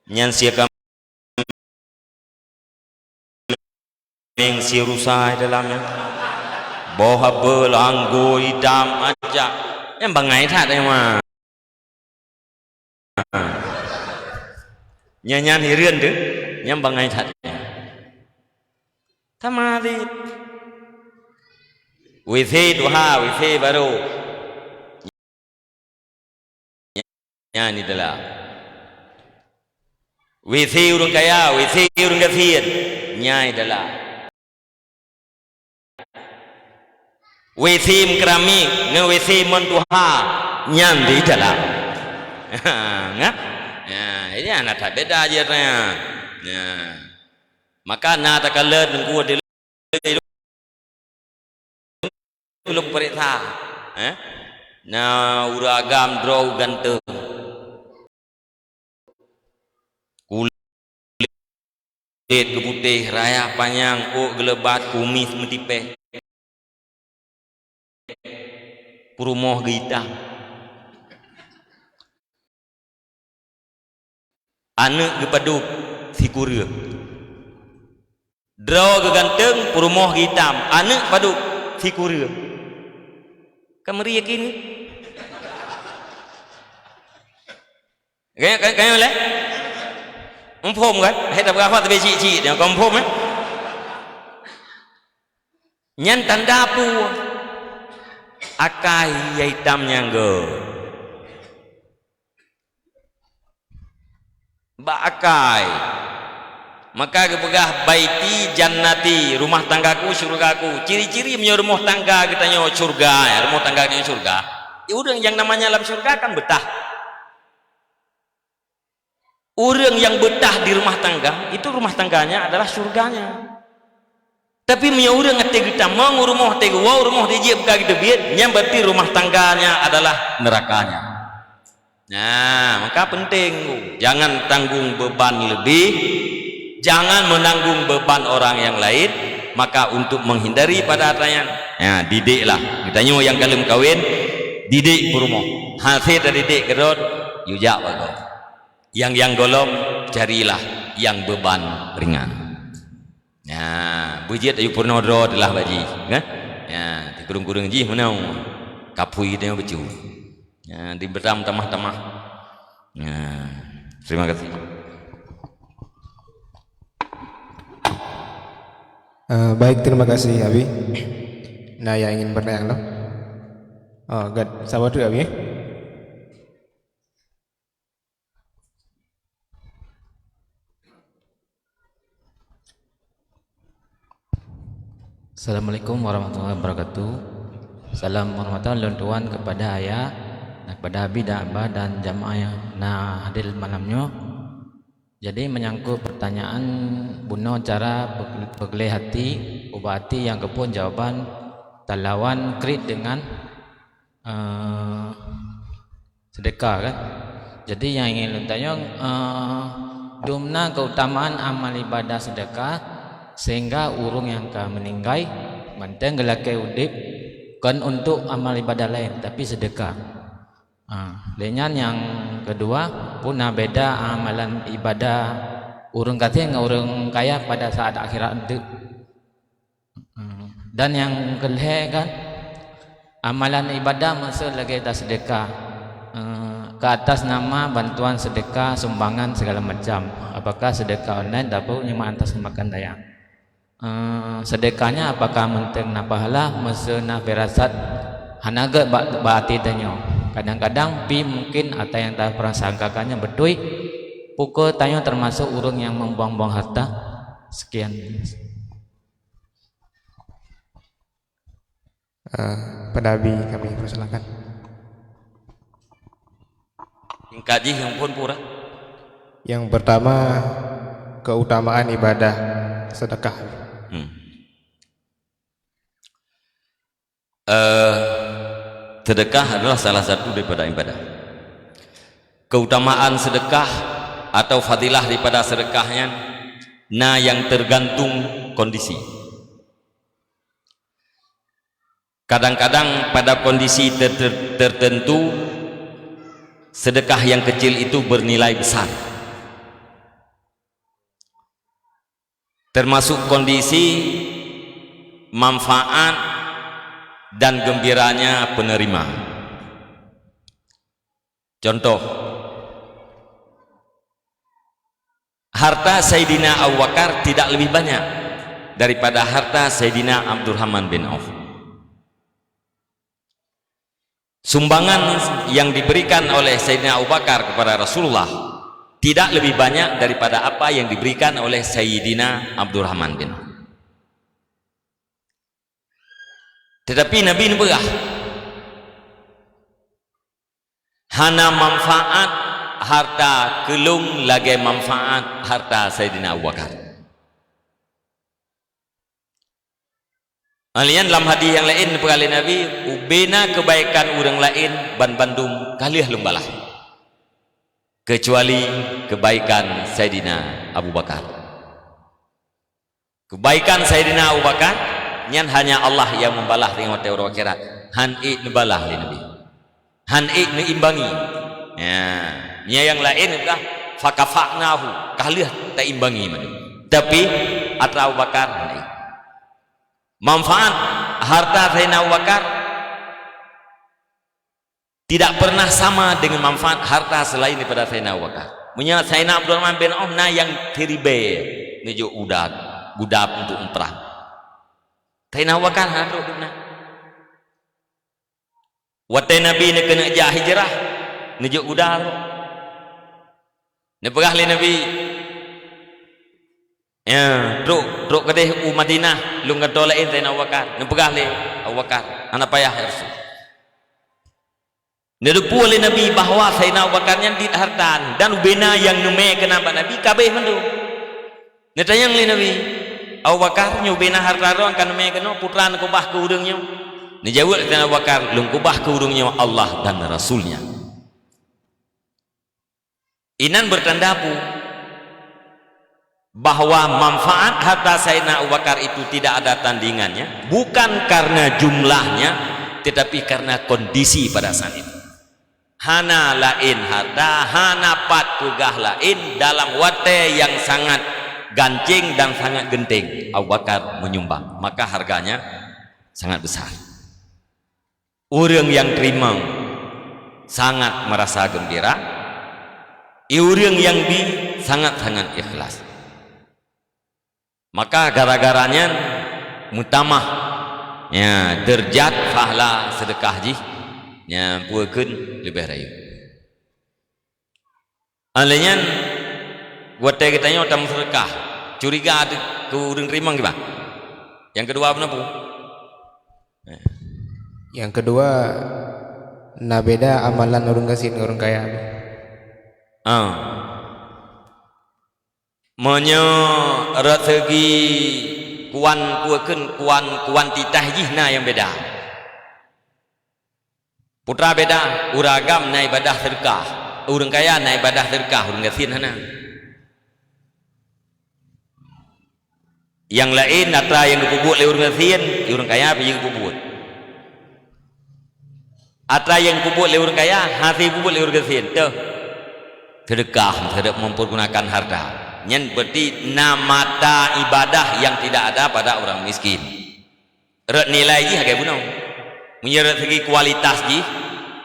nyan siakam yang si rusai dalamnya boha belanggo hitam aja yang bangai tak yang mah nyanyian hirian tu yang bangai tak sama di wifi duha wifi baru nyanyi dalam wifi urang kaya wifi urang kafir nyai dalam wifi keramik nge wifi mentuha nyan di dalam ngap ini anak tak beda aja ya maka nak tak kalah dengan ulung perintah na uragam draw ganteng kulit keputih raya panjang gelebat kumis metipe purumoh hitam anak gepaduk figuria draw geganteng purumoh hitam anak paduk figuria kamari yakin kayak oleh umpom kan heta berapa tapi cik dia kau umpom nyan tanda pu akai hitamnya go bakai maka kepegah baiti jannati rumah tanggaku surgaku ciri-ciri punya rumah tangga kita nyo surga ya rumah tangga kita surga ya udah yang namanya dalam surga kan betah orang yang betah di rumah tangga itu rumah tangganya adalah surganya tapi punya orang ngate kita mau rumah tega wow rumah dia buka gitu biar yang berarti rumah tangganya adalah nerakanya. Nah maka penting jangan tanggung beban lebih, jangan menanggung beban orang yang lain. Maka untuk menghindari pada atayan ya didiklah kita nyu yang kalem kawin didik perumoh hasil dari didik kerot yujak bago yang golong carilah yang beban ringan. Ya bujit ayu purnodro adalah baji kan ya di kurung-kurung ji menau kapui dia becu ya di betam tamah-tamah ya terima kasih. Baik, terima kasih Abi. Nah, yang ingin bertanya loh. Oh, gad, sabar dulu Abi. Assalamualaikum warahmatullahi wabarakatuh. Salam hormatan luntuan kepada ayah, kepada abi dan abah dan jamaah yang hadir malamnya. Jadi menyangkut pertanyaan buno cara begelih hati, ubati yang kepun jawaban talawan krit dengan sedekah kan. Jadi yang ingin luntanya dumna keutamaan amal ibadah sedekah sehingga urung yang meninggal manteng gelake udip kan untuk amal ibadah lain tapi sedekah. Dengan yang kedua punah beda amalan ibadah urung katanya urung kaya pada saat akhirat itu. Dan yang kedua kan amalan ibadah masa lagi tak sedekah ke atas nama bantuan sedekah sumbangan segala macam. Apakah sedekah online dapat nyema atas makan dayang. Sedekahnya apakah menteng na pahala masa na firasat hanaga baati tanyo. Kadang-kadang pi mungkin atau yang tak pernah sangkakannya betul pukul tanyo termasuk urung yang membuang-buang harta. Sekian. Pada Abi kami persilakan. Kaji yang pun pura. Yang pertama keutamaan ibadah sedekah. Sedekah adalah salah satu daripada ibadah. Keutamaan sedekah atau fadilah daripada sedekahnya yang tergantung kondisi. Kadang-kadang pada kondisi tertentu sedekah yang kecil itu bernilai besar. Termasuk kondisi manfaat dan gembiranya penerima. Contoh, harta Sayyidina Abu Bakar tidak lebih banyak daripada harta Sayyidina Abdurrahman bin Auf. Sumbangan yang diberikan oleh Sayyidina Abu Bakar kepada Rasulullah tidak lebih banyak daripada apa yang diberikan oleh Sayyidina Abdurrahman bin Auf. Tetapi Nabi berah hana manfaat harta kelung lagi manfaat harta Sayyidina Abu Bakar. Alian dalam hadis yang lain perkali Nabi ubena kebaikan orang lain ban bandum kalih lumbalah kecuali kebaikan Sayyidina Abu Bakar. Kebaikan Sayyidina Abu Bakar nyan hanya Allah yang membalah dengan teori akhirat. Han-i nebalah li Nabi. Han-i neimbangi. Ya, nya yang lain itulah fakafa'nahu kalih tak imbangi madu. Tapi atra Abu Bakar hani. Manfaat harta Sayyidina Abu Bakar tidak pernah sama dengan manfaat harta selain daripada Sayyidina Abu Bakar. Punya Sayyidina Abdurrahman bin Auf na yang teribe nuju budak untuk umrah. Sayyidina Abu Bakar hadro duna. Watai Nabi ni kena jah hijrah nuju udah. Ni perah li Nabi ya, truk kedih Madinah lung kata lain Sayyidina Abu Bakar. Nepegah le Abu Bakar, anak payah ya Rasul. Nedupu oleh Nabi bahawa Sayyidina Abu Bakar yang hartan dan ubena yang nume kena Nabi kabeh mendu. Netayang le Nabi Abu Bakar nyubena harta ro kan nume kena putra kubah ke urangnya. Ni jawab Sayyidina Abu Bakar lung kubah ke urangnya Allah dan Rasulnya. Inan bertanda apa? Bahwa manfaat harta Sayyidina Abu Bakar itu tidak ada tandingannya, bukan karena jumlahnya tetapi karena kondisi pada saat itu. Hana lain harta, hana pat tugah lain dalam wate yang sangat gancing dan sangat genting Abu Bakar menyumbang, maka harganya sangat besar. Orang yang terima sangat merasa gembira, orang yang sangat-sangat ikhlas. Maka gara-garanya mutamah ya derjat fahla sedekah ji nya puekeun lebih rayu. Alenya buat kita nya tam sedekah curiga ke urang terima gimana? Yang kedua apa bu? Yang kedua na beda amalan urang kasin urang kaya. Menyo rezeki kuantitas jihna yang beda. Putra beda, uragam na ibadah sedekah, urang kaya na ibadah sedekah, urang gasin hana. Yang lain atra yang dipubut le urang gasin, urang kaya pergi pubut. Atra yang pubut le urang kaya, hati pubut le urang gasin. Tuh. Sedekah terhadap mempergunakan harta. Yang berarti namata ibadah yang tidak ada pada orang miskin. Ret nilai ji hagai bunau. Menyeret segi kualitas ji,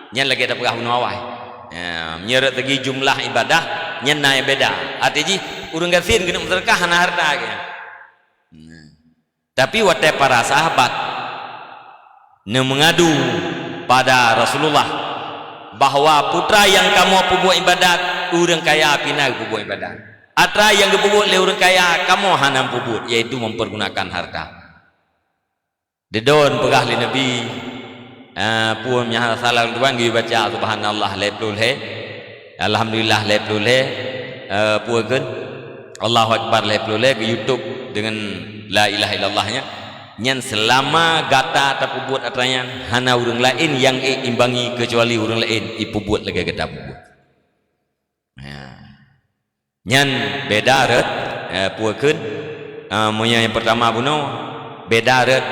nyen lagi ada pegah bunau awai. Ya, menyeret segi jumlah ibadah, nyen naik beda. Arti ji urang gasin kena sedekah hana harta ya. Tapi watai para sahabat ne mengadu pada Rasulullah bahwa putra yang kamu buat ibadat urang kaya pina buat ibadat. Atra yang dipubut le urang kaya kamu hanam pubut, yaitu mempergunakan harta. Dedon pegah li Nabi pun nya salah tuan gi baca subhanallah leplul he alhamdulillah leplul he pueun Allahu akbar leplul he ke YouTube dengan la ilaha illallahnya nyan selama gata tapubut atranya hana urang lain yang imbangi kecuali urang lain ipubut lagi gata pubut. Nyan beda ret puekeun yang pertama buno beda ret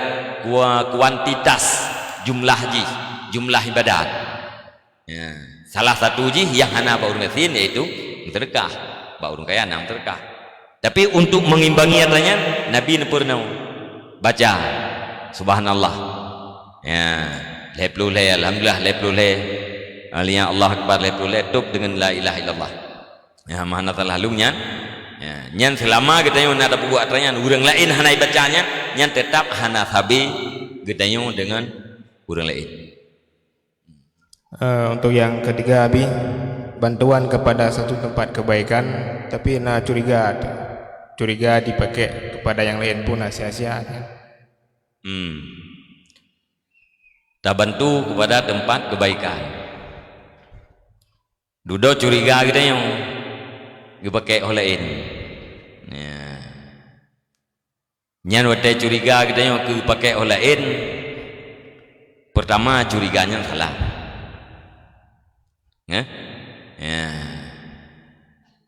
kuantitas jumlah ibadat ya. Salah satu ji yang hana ba urang gasin yaitu sedekah ba urang kaya nam sedekah. Tapi untuk mengimbangi artinya Nabi nepurna baca subhanallah ya leplul he alhamdulillah leplul he aliya Allah akbar leplul he tuk dengan la ilaha illallah. Ya mana telah lalunya ya, nyan selama kita yang ada buat artinya urang lain hana bacanya nyan tetap hana sabi kita dengan urang lain. Untuk yang ketiga abi bantuan kepada satu tempat kebaikan tapi na curiga dipakai kepada yang lain pun sia-sia. Tak bantu kepada tempat kebaikan. Dudo curiga kita yang dipakai oleh lain. Ya. Nyan wate curiga katanya ke pakai olain. Pertama curiganya salah. Ya.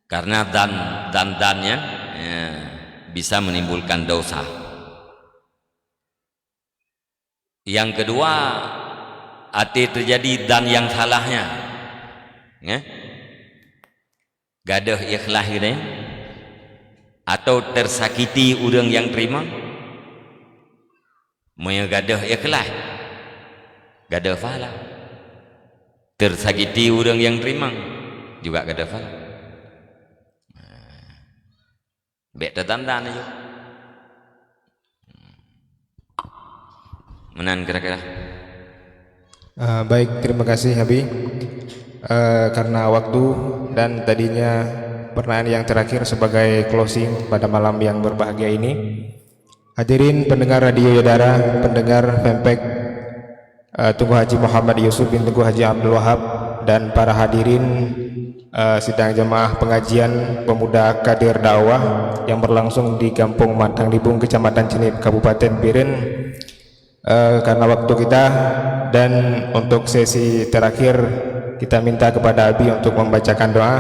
Karena dannya bisa menimbulkan dosa. Yang kedua, ati terjadi dan yang salahnya. Ya. Gadah ikhlas gitu, atau tersakiti orang yang terima, moya gadah ikhlas, gadah pahala. Tersakiti orang yang terima juga gadah pahala. Bek tertanda aja. Menan kira-kira. Baik, terima kasih Habib. Karena waktu dan tadinya pertanyaan yang terakhir sebagai closing pada malam yang berbahagia ini, hadirin pendengar Radio Yodara, pendengar Pempek Tunku Haji Muhammad Yusuf bin Tunku Haji Abdul Wahab, dan para hadirin sidang jemaah pengajian pemuda kader dakwah yang berlangsung di Kampung Matang Libung, Kecamatan Cenip, Kabupaten Biren. Karena waktu kita dan untuk sesi terakhir, kita minta kepada Abi untuk membacakan doa,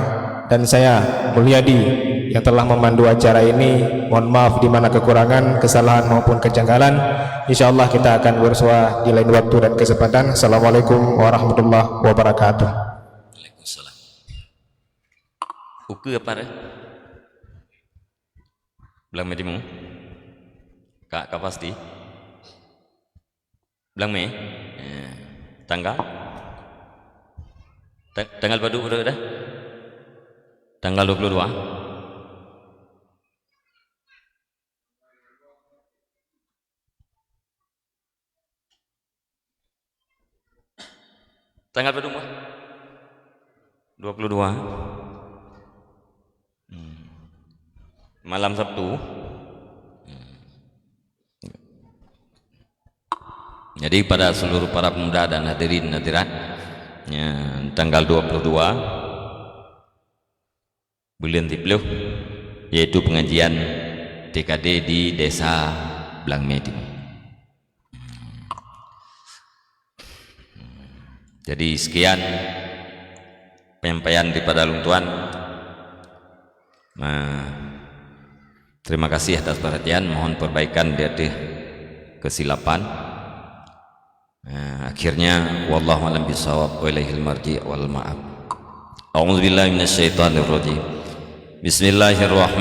dan saya Mulyadi yang telah memandu acara ini mohon maaf di mana kekurangan, kesalahan maupun kejanggalan. Insyaallah kita akan bersua di lain waktu dan kesempatan. Assalamualaikum warahmatullahi wabarakatuh. Waalaikumsalam. Uke apa dah? Belang medimu? Kak pasti? Belang me? Tanggal? Tanggal berapa dah? Tanggal 22. Tanggal berapa? 22. Malam Sabtu. Jadi pada seluruh para pemuda dan hadirin hadirat, tanggal 22 bulan 10 yaitu pengajian TKD di Desa Blang Medi. Jadi sekian penyampaian daripada Lung Tuan. Terima kasih atas perhatian, mohon perbaikan dari kesilapan. Akhirnya wallahu a'lam bishawab wa ilaihil marji' wal ma'ab. A'udzubillahi minasyaitonir rajim. Bismillahirrahmanirrahim.